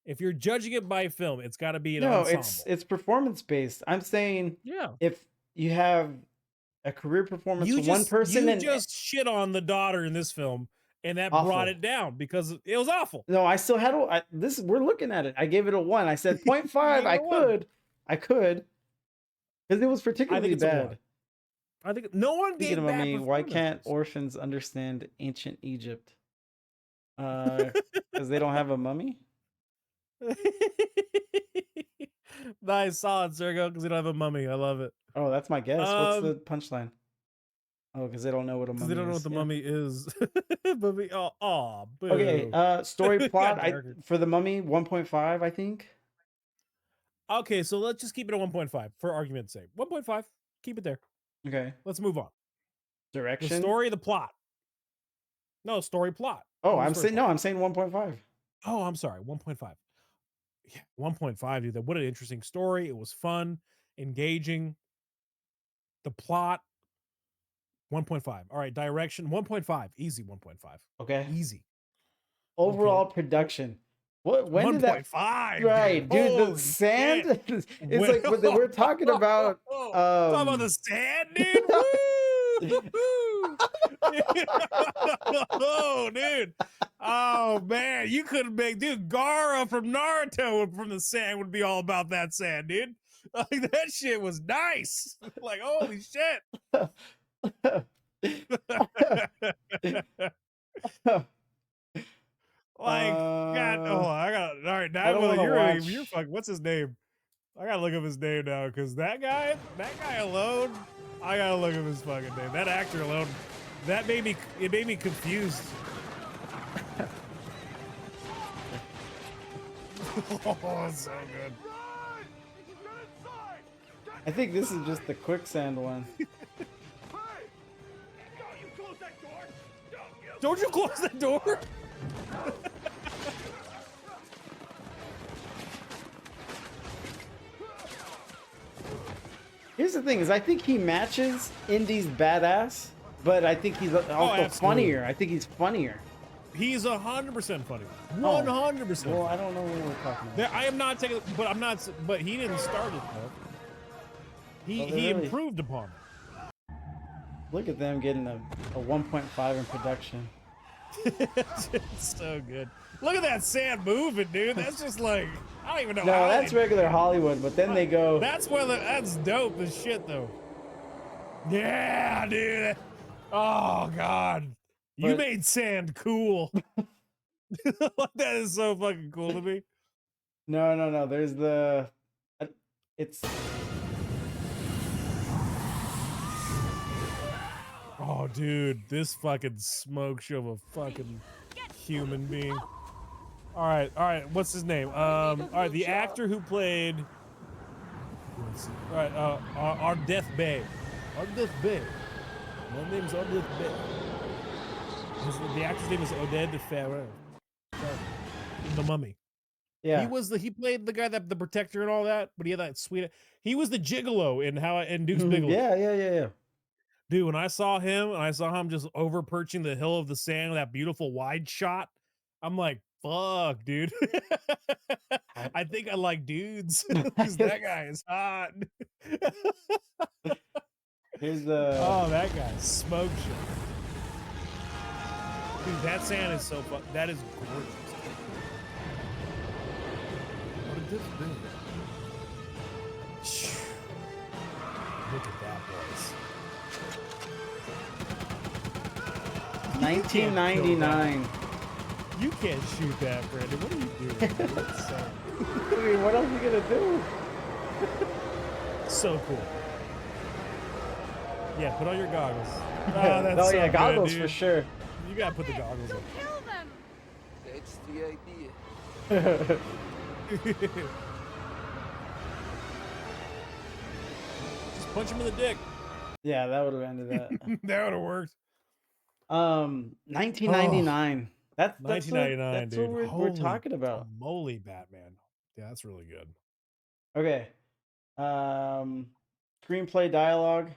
If you're judging it by film, it's got to be an
No,
ensemble.
it's performance based. I'm saying
Yeah.
if you have a career performance
You
from one
just
person
you
and
just shit on the daughter in this film, and that
Awful.
brought it down because it was awful.
no, I still had this. We're looking at it. I gave it a 1. I said 0.5.
gave it
I
a 1.
could, because it was
I
particularly
think it's a
bad.
1. I think no one
Speaking
gave
of
bad
Mummy, why can't
performances.
orphans understand ancient Egypt? Because they don't have a mummy.
Nice, solid, Sergo, because they don't have a mummy. I love it.
Oh, that's my guess. What's the
Um,
punchline? Oh, because they don't know what a
because
mummy
they don't know
is.
what the
Yeah.
mummy is. Mummy, oh, boo.
Okay. Story plot.
God, Darker.
For the Mummy, 1.5. I think.
Okay, so let's just keep it at 1.5 for argument's sake. 1.5, keep it there.
Okay.
Let's move on. The
Direction.
story, the plot. No, story plot.
Oh,
Give me
I'm
story
saying
plot.
no. I'm saying 1.5.
Oh, I'm sorry, 1.5. Yeah, 1.5, dude. What an interesting story. It was fun, engaging. The plot, 1.5. All right, direction, 1.5. Easy 1.5.
Okay.
Easy.
Overall
Okay.
production. What? When did that?
1.5.
Right, dude. The
Holy
sand.
shit.
It's
When-
like we're talking about.
Talk about the sand, dude. Woo! Oh, dude. Oh man, you couldn't make, dude. Gara from Naruto from the sand would be all about that sand, dude. Like that shit was nice. Like holy shit. Like God, oh, I got all right.
I don't
Now
wanna
you're
watch-
fucking. What's his name? I gotta look up his name now because that guy alone. I gotta look up his fucking name. That actor alone, it made me confused. Oh, so good.
I think this is just the quicksand one.
Don't you close the door?
Here's the thing: is I think he matches Indy's badass, but I think he's also
absolutely.
funnier. I think he's funnier.
He's 100% funny.
Oh.
100%.
Well, I don't know what we're talking about.
I am not taking, but I'm not. But he didn't start it though. He
Well, they're
he
really-
improved upon it.
Look at them getting a 1.5 in production.
It's so good. Look at that sand moving, dude. That's just like I don't even know.
No,
how
that's
they-
regular Hollywood, but then they go.
That's that's dope as shit though. Yeah, dude. Oh god, you
But-
made sand cool. That is so fucking cool to me.
No. There's the. It's.
Oh, dude, this fucking smoke show of a fucking human being. All right. What's his name? All right, the actor who played. Let's see. All right, our Death Bay. Our Death Bay. My name's Our Death Bay. The actor's name is Oded Ferrer. The Mummy.
Yeah.
He played the guy that the protector and all that, but he had that sweet. He was the gigolo in Deuce Bigelow.
Yeah.
Dude, when I saw him just over perching the hill of the sand with that beautiful wide shot, I'm like, fuck, dude. I think I like dudes. 'Cause that guy is hot.
Here's the.
Oh, that guy smoke shit. Dude, that sand is so fun. That is gorgeous. What did this do? Look at that, boys.
1999.
You can't shoot that, Brandon. What are you doing? Dude? It's
I mean, what else are you gonna do?
so cool. Yeah, put on your goggles. Oh, that's
Oh
so
yeah,
good,
goggles
dude.
for sure.
You gotta put the goggles on.
Kill them.
That's the idea.
Just punch him in the dick.
Yeah, that would have ended that.
That would have worked.
1999. That's
1999,
that's
dude.
what we're talking about.
Moly, Batman. Yeah, that's really good.
Okay. Screenplay dialogue.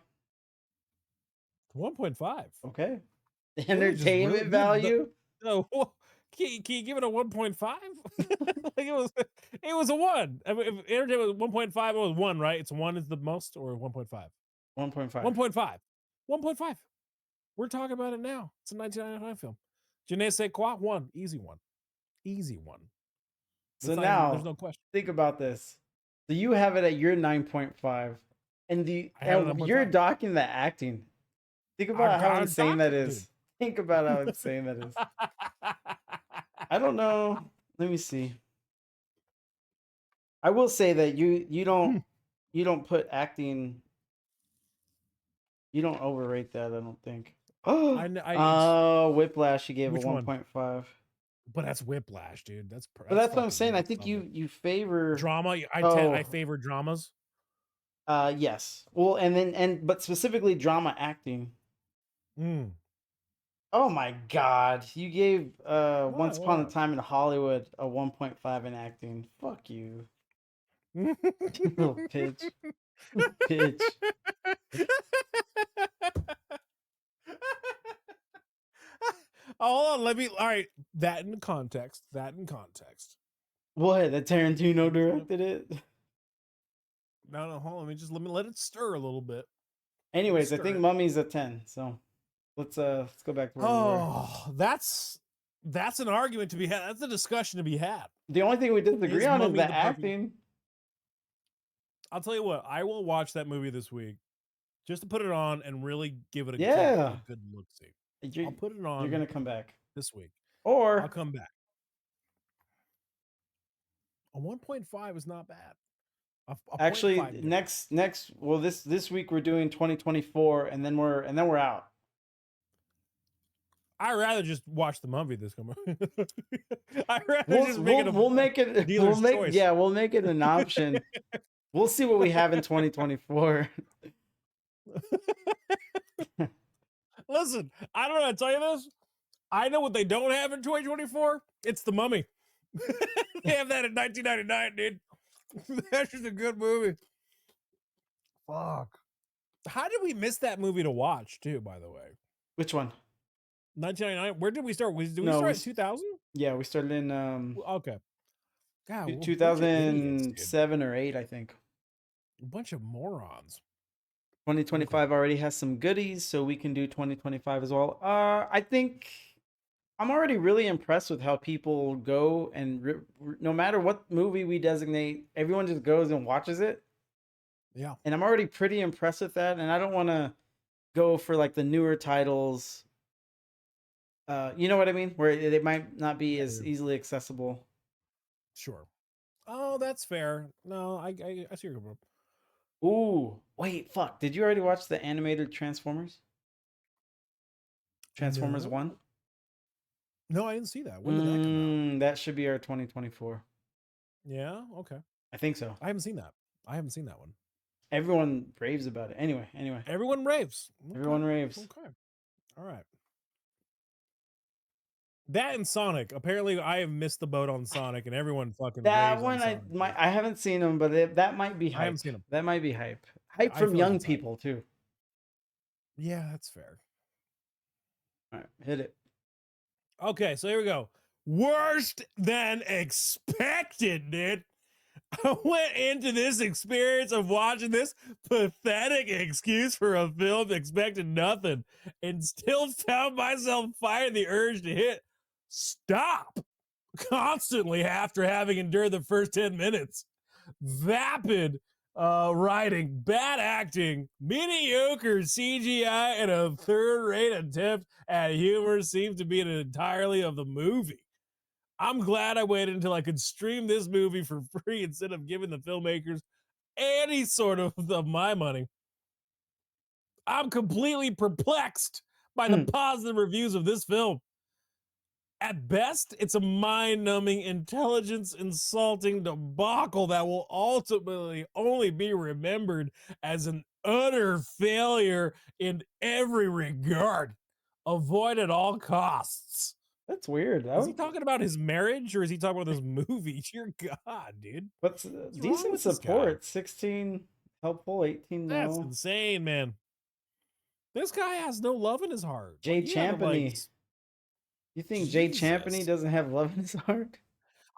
1.5.
Okay.
Really just
Entertainment
dude,
value.
No, can you give it a 1.5? Like it was a 1. I mean, if entertainment was 1.5, it was 1, right? It's 1 is the most, or 1.5?
1.5.
1.5. 1.5. We're talking about it now. It's a 1999 film. Je ne sais quoi? 1. Easy 1. Easy 1.
So
It's not
now,
even- there's no question.
think about this. So you have it at your 9.5, and
I have it at
you're
9.5.
docking the acting. Think about how
I'm
insane that
docking,
is.
dude.
Think about how insane that is. I don't know. Let me see. I will say that you don't put acting. You don't overrate that. I don't think. Oh, Whiplash. You gave a
Which one?
1.5.
But that's Whiplash, dude. That's
But that's what I'm
fucking
saying. I
nuts
think
on it.
you favor
Drama. I
Oh.
favor dramas.
Yes. Well, but specifically drama acting.
Mm.
Oh my God! You gave Once Upon a
What?
Time in Hollywood a 1.5 in acting. Fuck you, little bitch. Bitch.
Oh, hold on. All right. That in context.
What? That Tarantino directed it.
No, hold on. Let me let it stir a little bit.
Anyways, I
Stir
think
it.
Mummy's a 10. So let's go back to where we were.
Oh, that's an argument to be had. That's a discussion to be had.
The only thing we disagree
Is
on is
Mummy
the
the perfect-
acting.
I'll tell you what. I will watch that movie this week just to put it on and really give it a
Yeah.
good look. See,
You're,
I'll put it on.
you're gonna come back,
this week.
or
I'll come back. A 1.5 is not bad.
actually
0.5 difference.
next. Well, this week we're doing 2024, and then we're out.
I'd rather just watch the movie this come. I'd rather just make it.
We'll make it.
dealer's choice.
We'll make it an option. We'll see what we have in 2024.
Listen, I don't know how to tell you this. I know what they don't have in 2024. It's the Mummy. They have that in 1999, dude. That's just a good movie. Fuck. How did we miss that movie to watch, too, by the way?
Which one?
1999. Where did we start? Did we
No,
start
we
in 2000?
Yeah, we started in
Okay. God, we're a bunch of idiots, dude.
2007 or 8, I think.
A bunch of morons.
2025 already has some goodies, so we can do 2025 as well. I think I'm already really impressed with how people go and no matter what movie we designate, everyone just goes and watches it.
Yeah.
And I'm already pretty impressed with that. And I don't want to go for like the newer titles. You know what I mean? Where they might not be as easily accessible.
Sure. Oh, that's fair. No, I see your point.
Ooh, wait, fuck. Did you already watch the animated Transformers? Transformers
No.
1?
No, I didn't see that. When did that come out?
That should be our 2024.
Yeah, okay.
I think so.
I haven't seen that. I haven't seen that one.
Everyone raves about it. Anyway.
Everyone raves. Okay.
Everyone raves.
Okay. All right. That and Sonic. Apparently, I have missed the boat on Sonic, and everyone fucking
That
raves
one,
on Sonic.
I haven't seen them, but that might be hype.
I haven't seen them.
That might be hype. Hype
I
from
feel like
young
it's hype.
people too.
Yeah, that's fair.
All right, hit it.
Okay, so here we go. Worst than expected, dude. I went into this experience of watching this pathetic excuse for a film expecting nothing and still found myself fighting the urge to hit stop constantly after having endured the first 10 minutes. Vapid writing, bad acting, mediocre CGI, and a third-rate attempt at humor seems to be an entirely of the movie. I'm glad I waited until I could stream this movie for free instead of giving the filmmakers any sort of my money. I'm completely perplexed by the positive reviews of this film. At best, it's a mind-numbing, intelligence-insulting debacle that will ultimately only be remembered as an utter failure in every regard. Avoid at all costs.
That's weird.
Is he talking about his marriage or is he talking about this movie? Dear God, dude.
What's
What's wrong
decent
with this guy?
support? 16 helpful, 18
That's
no.
insane, man. This guy has no love in his heart.
Jay
Like, you gotta,
Champney. You think Jay Champney
Jesus.
doesn't have love in his heart?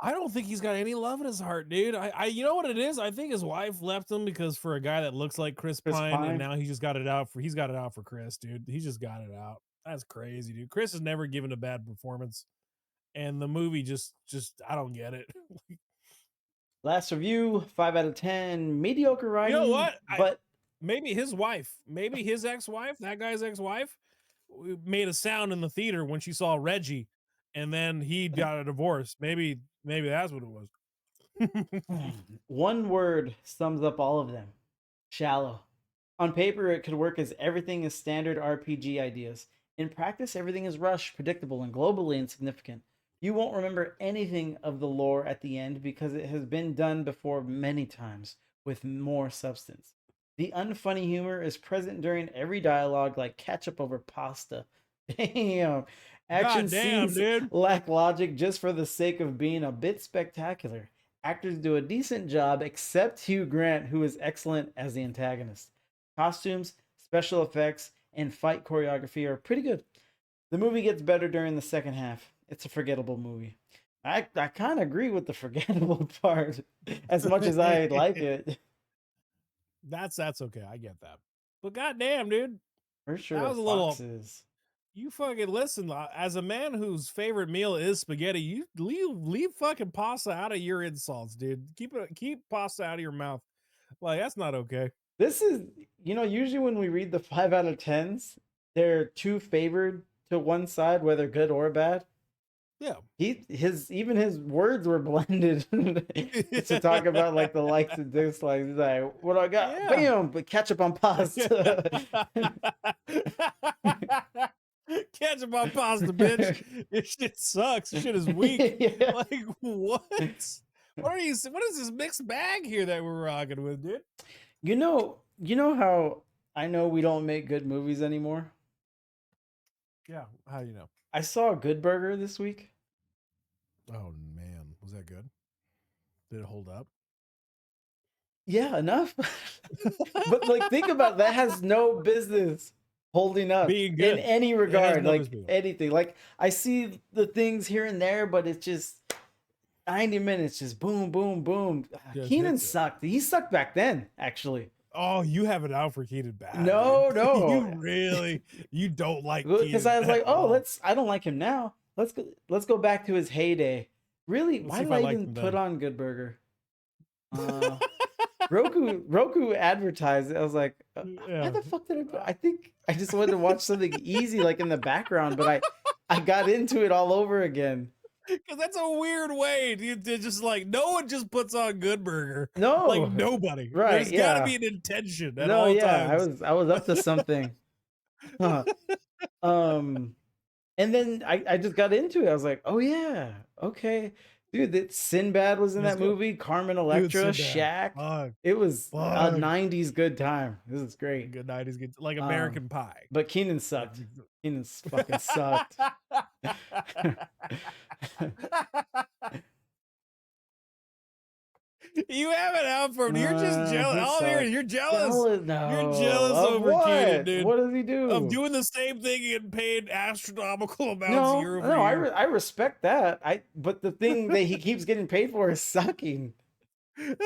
I don't think he's got any love in his heart, dude. You know what it is? I think his wife left him because for a guy that looks like Chris Pine, and now he's got it out for Chris, dude. He just got it out. That's crazy, dude. Chris has never given a bad performance, and the movie just I don't get it.
Last review, 5 out of 10. Mediocre
You
writing.
know what?
But
maybe his wife, maybe his ex-wife, that guy's ex-wife, made a sound in the theater when she saw Reggie, and then he got a divorce. Maybe that's what it was.
one word sums up all of them: shallow. On paper, it could work as everything is standard RPG ideas. In practice, everything is rushed, predictable, and globally insignificant. You won't remember anything of the lore at the end because it has been done before many times with more substance. The unfunny humor is present during every dialogue, like ketchup over pasta. Damn. Action scenes
dude.
lack logic just for the sake of being a bit spectacular. Actors do a decent job, except Hugh Grant, who is excellent as the antagonist. Costumes, special effects, and fight choreography are pretty good. The movie gets better during the second half. It's a forgettable movie. I kind of agree with the forgettable part as much as I like it.
That's okay. I get that. But goddamn, dude.
For sure,
that was a
foxes.
little. You fucking listen. As a man whose favorite meal is spaghetti, you leave fucking pasta out of your insults, dude. Keep pasta out of your mouth. Like, that's not okay.
This is, usually when we read the 5 out of 10s, they're too favored to one side, whether good or bad.
Yeah.
Even his words were blended to talk about like the likes and dislikes. He's like, what I got? Yeah. Bam! But ketchup on pasta.
Ketchup on pasta, bitch. This shit sucks. This shit is weak. Yeah. Like, what? What is this mixed bag here that we're rocking with, dude?
You know how I know we don't make good movies anymore?
Yeah, how do you know?
I saw Good Burger this week.
Oh man, was that good? Did it hold up?
Yeah, enough. But like, think about that. Has no business holding up
being good
in any regard,
no
like anything. Like, I see the things here and there, but it's just 90 minutes, just boom, boom, boom. Keenan sucked. He sucked back then, actually.
Oh, you have it out for Keenan bad.
No,
dude.
no.
You really, you don't like
Because
Keenan
I was like,
at
oh,
all.
I don't like him now. Let's go back to his heyday. Really?
Let's
Why
see if
did
I
I
liked
even
him
put
then.
on Good Burger? Roku advertised it. I was like, why
Yeah.
the fuck did I put? I think I just wanted to watch something easy like in the background, but I got into it all over again.
Because that's a weird way to just like no one just puts on Good Burger.
No,
Like nobody.
right?
There's got to
Yeah.
be an intention at
No,
all
yeah.
times.
I was up to something. Huh. And then I just got into it. I was like, oh yeah, okay, dude. That Sinbad was in
Let's
that
go.
movie. Carmen
Dude,
Electra,
Sinbad.
Shaq.
Fuck.
It was a
Fuck.
'90s good time. This is great.
Good night is good. Like American Pie.
But Keenan sucked. Keenan fucking sucked.
You have it out for him. You're just jealous.
He
All I'm hearing,
sucked.
you're jealous.
No.
You're jealous
Of
over
what?
Keenan, dude.
What does he do?
Of doing the same thing and paying astronomical amounts
No,
year over
no,
year.
I respect that. But the thing that he keeps getting paid for is sucking.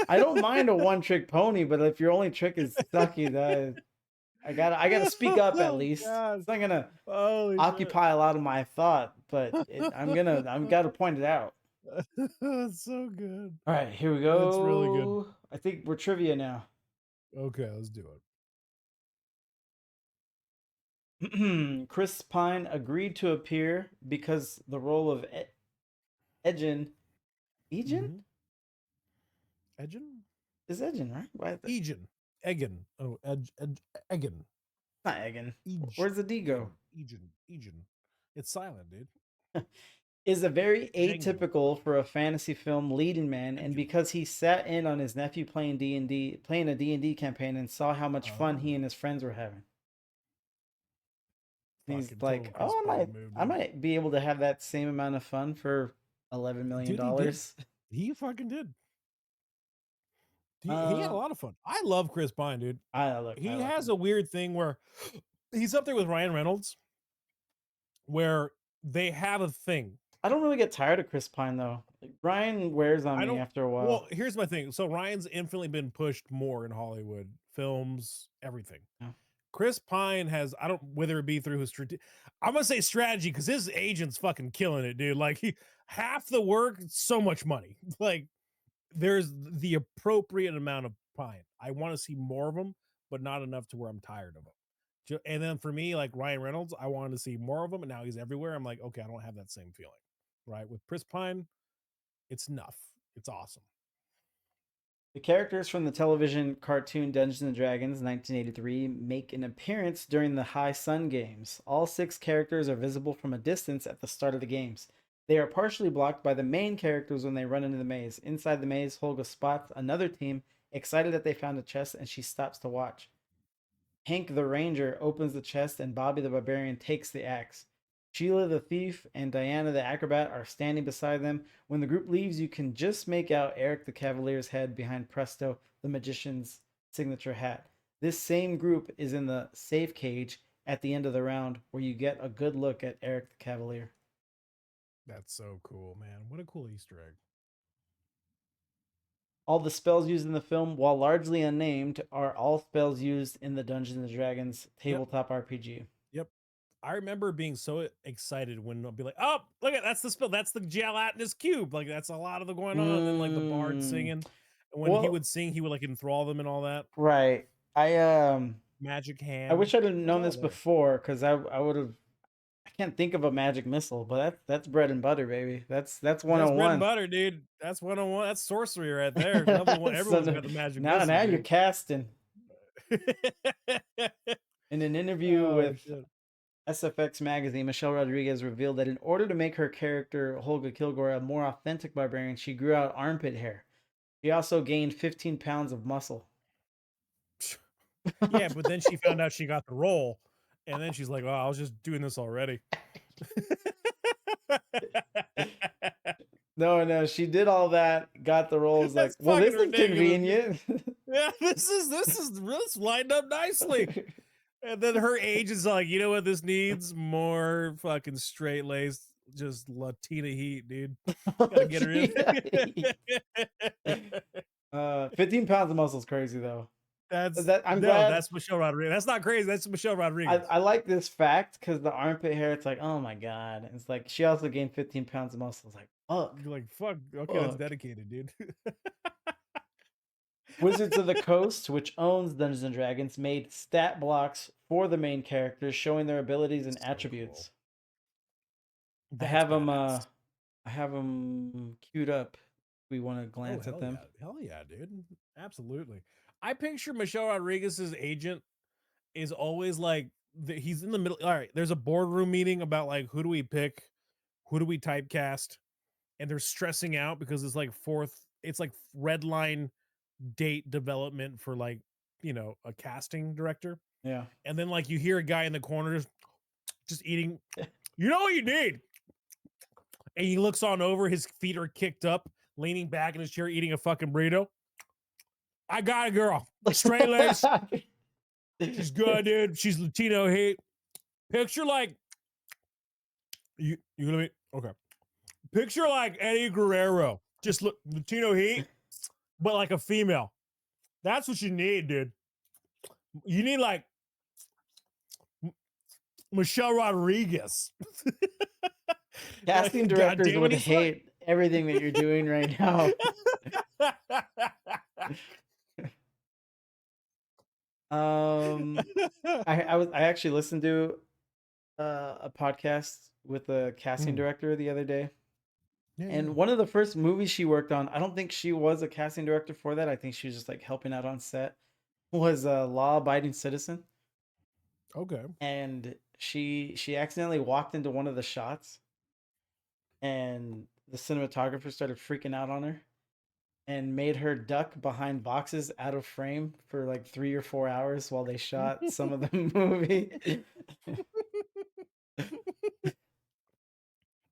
I don't mind a one-trick pony, but if your only trick is sucky, that I gotta speak up at least.
God.
It's not gonna
Holy
occupy a lot of my thought, but I'm gotta point it out.
That's so good.
All right, here we go.
That's really good.
I think we're trivia now.
Okay, let's do it.
Chris Pine agreed to appear because the role of Egan.
Mhm. Egan?
Is Egan, right? Why
Egan. Egan. Oh, Egan.
not Egan.
Eg-
Where's the D go?
Egan. It's silent, dude.
Is a very
Jenga.
atypical for a fantasy film leading man, and because he sat in on his nephew playing a D&D campaign and saw how much fun he and his friends were having. He's
Fucking
like,
total Chris
oh,
Pine move,
I
dude.
might be able to have that same amount of fun for $11 million.
Dude, he fucking did. He had a lot of fun. I love Chris Pine, dude. He has a weird thing where he's up there with Ryan Reynolds, where they have a thing.
I don't really get tired of Chris Pine though. Like, Ryan wears on me after a while.
Well, here's my thing. So Ryan's infinitely been pushed more in Hollywood, films, everything.
Yeah.
Chris Pine has, I don't, whether it be through his I'm gonna say strategy, because his agent's fucking killing it, dude. Like half the work, so much money. Like there's the appropriate amount of Pine. I want to see more of them, but not enough to where I'm tired of them. And then for me, like Ryan Reynolds, I wanted to see more of him, and now he's everywhere. I'm like, okay, I don't have that same feeling, right? With Chris Pine, it's enough. It's awesome.
The characters from the television cartoon Dungeons and Dragons 1983 make an appearance during the High Sun games. All 6 characters are visible from a distance at the start of the games. They are partially blocked by the main characters when they run into the maze. Inside the maze, Holga spots another team, excited that they found a chest, and she stops to watch. Hank the Ranger opens the chest and Bobby the Barbarian takes the axe. Sheila the Thief and Diana the Acrobat are standing beside them. When the group leaves, you can just make out Eric the Cavalier's head behind Presto the Magician's signature hat. This same group is in the safe cage at the end of the round, where you get a good look at Eric the Cavalier.
That's so cool, man. What a cool Easter egg.
All the spells used in the film, while largely unnamed, are all spells used in the Dungeons and Dragons tabletop RPG.
Yep. I remember being so excited when I'll be like, oh, look at that's the spell. That's the gelatinous cube. Like that's a lot of the going on. And then like the bard singing. And when he would sing, he would like enthrall them and all that.
Right.
Magic hand.
I wish I'd have known this before, because I would have. I can't think of a magic missile, but that's bread and butter, baby. That's 101.
That's bread and butter, dude. That's 101. That's sorcery right there. Level 1. Everyone's got the magic missile.
Now you're casting. In an interview with SFX magazine, Michelle Rodriguez revealed that in order to make her character Holga Kilgore a more authentic barbarian, she grew out armpit hair. She also gained 15 pounds of muscle.
Yeah, but then she found out she got the role, and then she's like, "Oh, I was just doing this already."
No, she did all that, got the roles. Like, well, this is convenient.
Yeah, this is really lined up nicely. And then her age is like, you know what? This needs more fucking straight laced, just Latina heat, dude. Gotta get her in.
15 pounds of muscle is crazy though. I'm glad.
That's Michelle Rodriguez. That's not crazy. That's Michelle Rodriguez.
I like this fact because the armpit hair, it's like, oh my god. It's like she also gained 15 pounds of muscle. It's like, fuck.
You're like, fuck. Okay, that's
Fuck.
dedicated, dude.
Wizards of the Coast, which owns Dungeons and Dragons, made stat blocks for the main characters showing their abilities and
So
attributes.
cool.
I have them queued up. We want to glance at them.
Yeah. Hell yeah, dude. Absolutely. I picture Michelle Rodriguez's agent is always like he's in the middle. All right, there's a boardroom meeting about like who do we pick, who do we typecast, and they're stressing out because it's like red line date development for like a casting director.
Yeah.
And then like you hear a guy in the corner just eating. You know what you need, and he looks on over. His feet are kicked up, leaning back in his chair, eating a fucking burrito. I got a girl, straight lace. She's good, dude. She's Latino heat. Picture like you gonna be okay. Picture like Eddie Guerrero, just look Latino heat, but like a female. That's what you need, dude. You need like Michelle Rodriguez.
Casting directors would hate everything that you're doing right now. I actually listened to a podcast with a casting director the other day. And one of the first movies she worked on, I don't think she was a casting director for that. I think she was just like helping out on set. Was a Law-Abiding Citizen.
Okay.
And she accidentally walked into one of the shots, and the cinematographer started freaking out on her and made her duck behind boxes out of frame for like 3 or 4 hours while they shot some of the movie.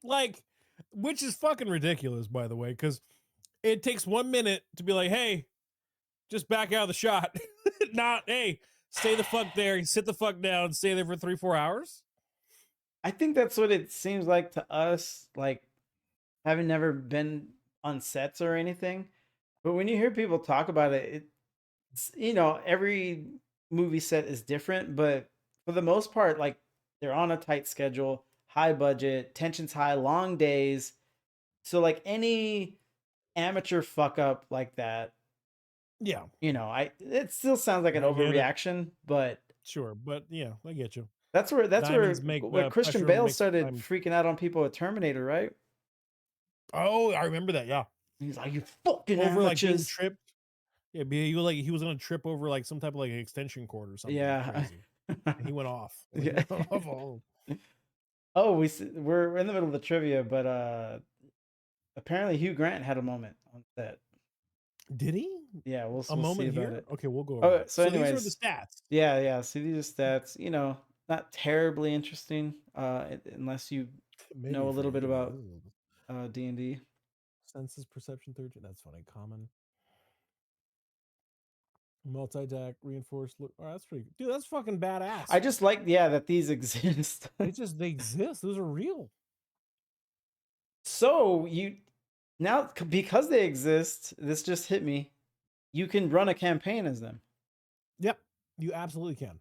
Like, which is fucking ridiculous, by the way, because it takes 1 minute to be like, hey, just back out of the shot. Not, hey, stay the fuck there, sit the fuck down, stay there for 3-4 hours.
I think that's what it seems like to us, like having never been on sets or anything. But when you hear people talk about it, it's, every movie set is different, but for the most part, like they're on a tight schedule, high budget, tension's high, long days. So like any amateur fuck up like that,
yeah,
it still sounds like an overreaction, but
sure, but yeah, I get you.
That's where Christian Bale started freaking out on people at Terminator, right?
Oh, I remember that. Yeah,
he's like, "You fucking
over like being
amateurs."
tripped. Yeah, he was gonna trip over like some type of like an extension cord or something.
Yeah,
crazy. And he went off.
Yeah. Oh, we're in the middle of the trivia, but apparently Hugh Grant had a moment on set.
Did he?
Yeah, we'll
moment
see about
here.
it.
Okay, we'll go.
Oh, so anyways,
these are the stats.
Yeah. So these are stats. Not terribly interesting, unless you know a little bit about D&D.
Senses perception 13. That's funny. Common. Multi-attack, reinforced. Look, oh, that's pretty good. Dude, that's fucking badass.
I just like, that these exist.
they exist. Those are real.
So now, because they exist, this just hit me. You can run a campaign as them.
Yep, you absolutely can.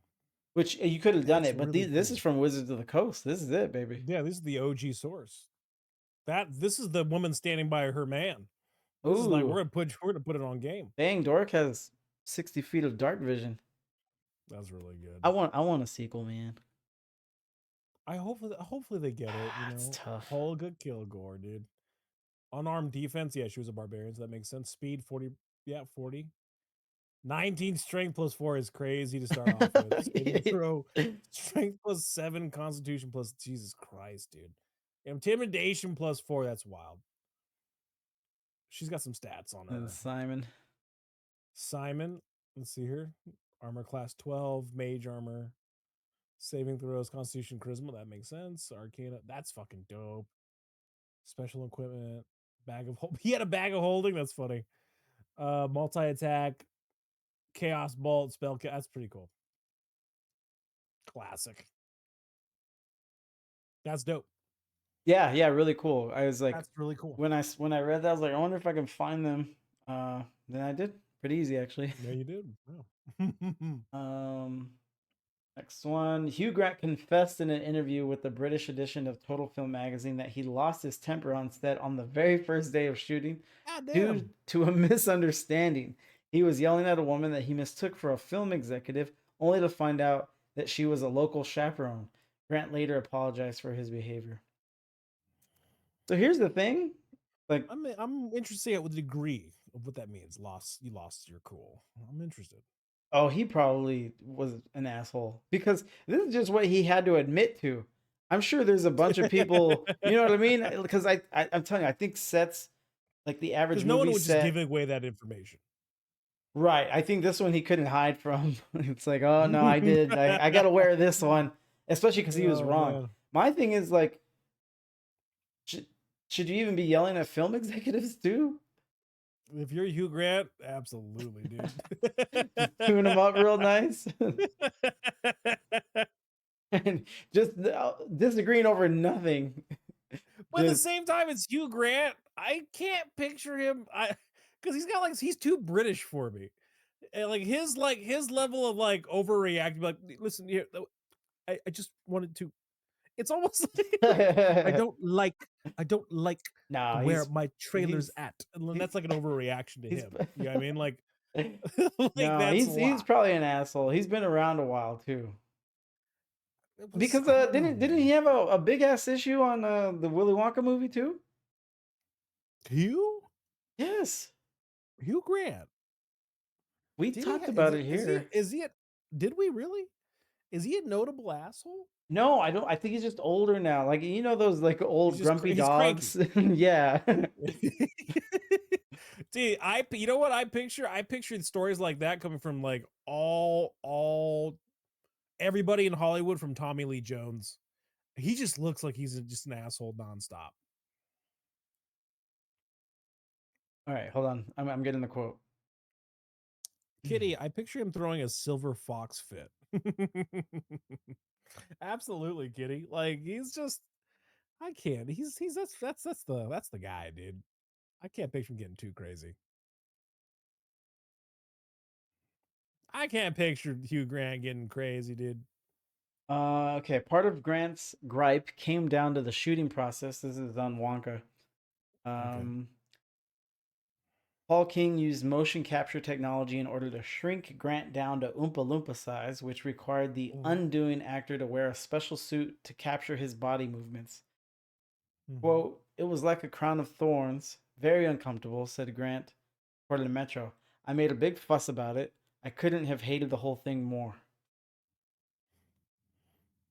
Which you could have done it, but this is from Wizards of the Coast. This is it, baby.
Yeah, this is the OG source. This is the woman standing by her man. This is like we're gonna put it on game.
Dang, Dork has 60 feet of dark vision.
That's really good.
I want a sequel, man.
Hopefully they get it.
It's tough.
Olga Kilgore, dude. Unarmed defense, yeah, she was a barbarian, so that makes sense. Speed 40, yeah, 40. 19 strength plus 4 is crazy to start off with. Saving throw, strength plus 7, constitution plus, Jesus Christ, dude. Intimidation plus 4, that's wild. She's got some stats on her.
And
Simon, let's see here. Armor class 12, mage armor. Saving throws, constitution, charisma, that makes sense. Arcana, that's fucking dope. Special equipment, bag of he had a bag of holding, that's funny. Multi-attack, chaos bolt, spell, that's pretty cool. Classic. That's dope.
Yeah, really cool. I was like,
that's really cool.
When I read that, I was like, I wonder if I can find them. Then I did. Pretty easy, actually.
Yeah, you did. Yeah.
Next one. Hugh Grant confessed in an interview with the British edition of Total Film magazine that he lost his temper on set on the very first day of shooting
God
due
damn.
to a misunderstanding. He was yelling at a woman that he mistook for a film executive, only to find out that she was a local chaperone. Grant later apologized for his behavior. So here's the thing. Like,
I'm interested at what the degree of what that means. You lost your cool. I'm interested.
oh, he probably was an asshole because this is just what he had to admit to. I'm sure there's a bunch of people, you know what I mean? Because I'm telling you, I think sets like the average
Because no one
movie
would just give
set.
away that information.
Right. I think this one he couldn't hide from. It's like, oh no, I did. I got to wear this one, especially because he was
Oh
wrong.
man.
My thing is like, should, should you even be yelling at film executives too?
If you're Hugh Grant, absolutely, dude.
Just tune them up real nice. And just disagreeing over nothing.
But at the
Just
same time, it's Hugh Grant. I can't picture him. Because he's too British for me. And like his level of like overreacting. Like, listen here, I just wanted to. It's almost like I don't like
no,
where my trailer's
he's
at. And then
he,
that's like an overreaction to
he's
him. You know what I mean? Like, like
no,
that's a
he's
lot.
probably an asshole. He's been around a while too.
It was,
Because
I don't know,
didn't he
man.
have a big ass issue on the Willy Wonka movie too?
Hugh
Yes,
Hugh Grant.
we
Did he
talked
ha-
about it here.
is he a, did we really? Is he a notable asshole?
No, I don't. I think he's just older now. Like you know those like old grumpy
He's cranky.
dogs. Yeah.
Dude, you know what I picture? I pictured stories like that coming from like all everybody in Hollywood from Tommy Lee Jones. He just looks like he's just an asshole nonstop.
All right, hold on. I'm getting the quote.
Kitty, I picture him throwing a silver fox fit. Absolutely, Kitty. Like he's just I can't. He's that's the guy, dude. I can't picture him getting too crazy. I can't picture Hugh Grant getting crazy, dude.
Okay. Part of Grant's gripe came down to the shooting process. This is on Wonka.
Okay.
Paul King used motion capture technology in order to shrink Grant down to Oompa Loompa size, which required the
Mhm.
undoing actor to wear a special suit to capture his body movements.
Mhm.
Quote, it was like a crown of thorns. Very uncomfortable, said Grant, according to Metro. I made a big fuss about it. I couldn't have hated the whole thing more.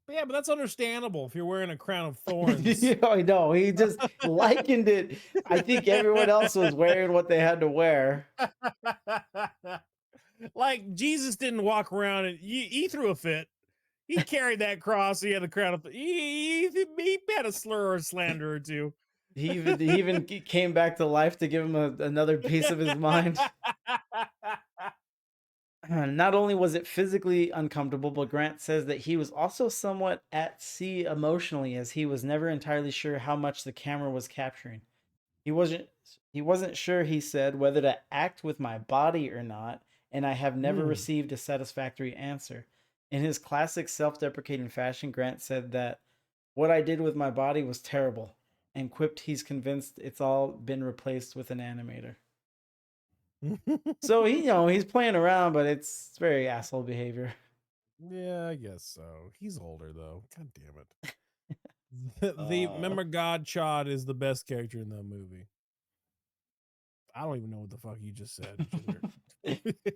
But yeah, but that's understandable if you're wearing a crown of thorns.
I know. He just likened it. I think everyone else was wearing what they had to wear.
Like Jesus didn't walk around and he threw a fit. He carried that cross. He had the crown of he had a slur or a slander or two.
He even came back to life to give him another piece of his mind. Not only was it physically uncomfortable, but Grant says that he was also somewhat at sea emotionally, as he was never entirely sure how much the camera was capturing. He wasn't he wasn't sure, he said, whether to act with my body or not, and I have never
Mm.
received a satisfactory answer. In his classic self-deprecating fashion, Grant said that what I did with my body was terrible, and quipped he's convinced it's all been replaced with an animator. So he's playing around, but it's very asshole behavior.
Yeah, I guess so. He's older though. God damn it. The remember God Chod is the best character in that movie. I don't even know what the fuck you just said, Ginger.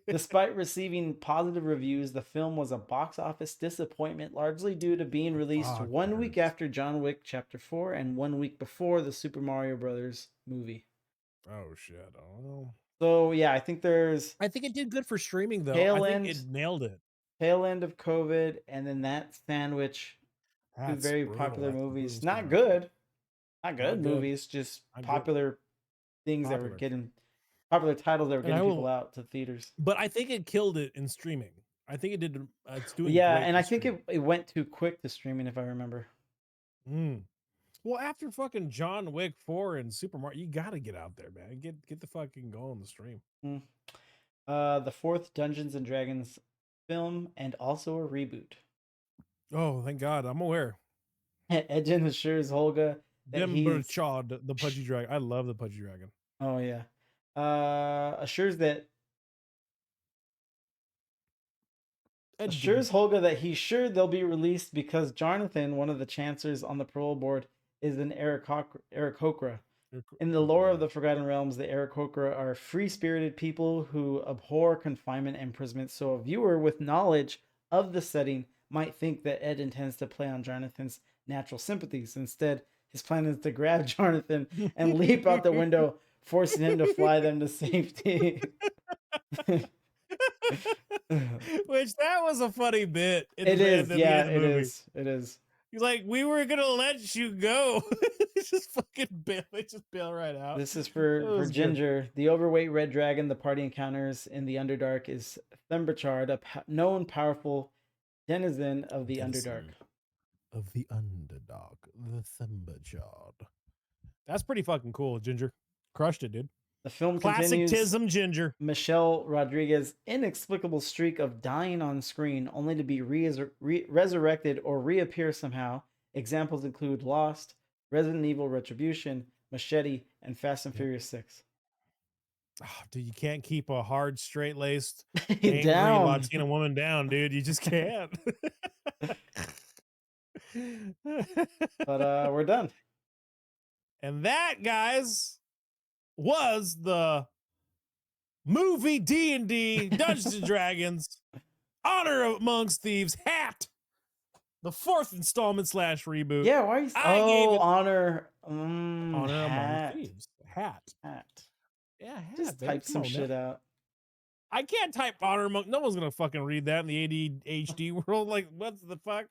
Despite receiving positive reviews, the film was a box office disappointment, largely due to being released
Fuck
1 week
hurts.
after John Wick Chapter 4 and 1 week before the Super Mario Brothers movie.
Oh shit. Oh.
So yeah, I think there's
I think it did good for streaming though. I
tail
think
end
it nailed it.
tail end of COVID, and then that sandwich, two
That's
very
brutal.
popular
That's a
movies.
brutal
Not
sandwich.
good, not good
Not good.
movies, just
Not good.
popular things that were
Popular.
getting popular titles that were
And I
getting people
will,
out to theaters.
but I think it killed it in streaming. I think it did. It's doing
Yeah,
great.
and
In
I think
streaming.
it went too quick to streaming, if I remember.
Mm. Well, after fucking John Wick 4 and Super Mario, you gotta get out there, man. Get the fucking go on the stream.
Mm. The fourth Dungeons and Dragons film and also a reboot.
Oh, thank God. I'm aware.
Edgen assures Holga that he's
Demberchod, the Pudgy Dragon. I love the Pudgy Dragon.
oh yeah. Assures Holga that he's sure they'll be released because Jonathan, one of the chancellors on the parole board, is an Aarakocra. In the lore of the Forgotten Realms, the Aarakocra are free-spirited people who abhor confinement and imprisonment, so a viewer with knowledge of the setting might think that Ed intends to play on Jonathan's natural sympathies. Instead, his plan is to grab Jonathan and leap out the window, forcing him to fly them to safety.
Which that was a funny bit.
It is, yeah, it is. It is.
He's like, we were gonna let you go. It's just fucking bail. They just bail right out.
This is for Ginger. Good. The overweight red dragon the party encounters in the Underdark is Themberchard, a known powerful denizen of the Underdark.
Of the Underdark, the Themberchard. That's pretty fucking cool, Ginger. Crushed it, dude.
The film
classic
continues
tism Ginger.
Michelle Rodriguez's inexplicable streak of dying on screen only to be resurrected or reappear somehow. Examples include Lost, Resident Evil Retribution, Machete, and Fast and Furious 6.
Oh, dude, you can't keep a hard, straight-laced, angry Latina woman down, dude. You just can't.
But we're done.
And that, guys, was the movie D&D Dungeons and Dragons Honor Amongst Thieves hat. The fourth installment / reboot.
Yeah, why are you Honor
Honor Among Thieves. Hat. Yeah, hat.
Just type some shit out.
I can't type Honor Among. No one's gonna fucking read that in the ADHD world. Like, what the fuck?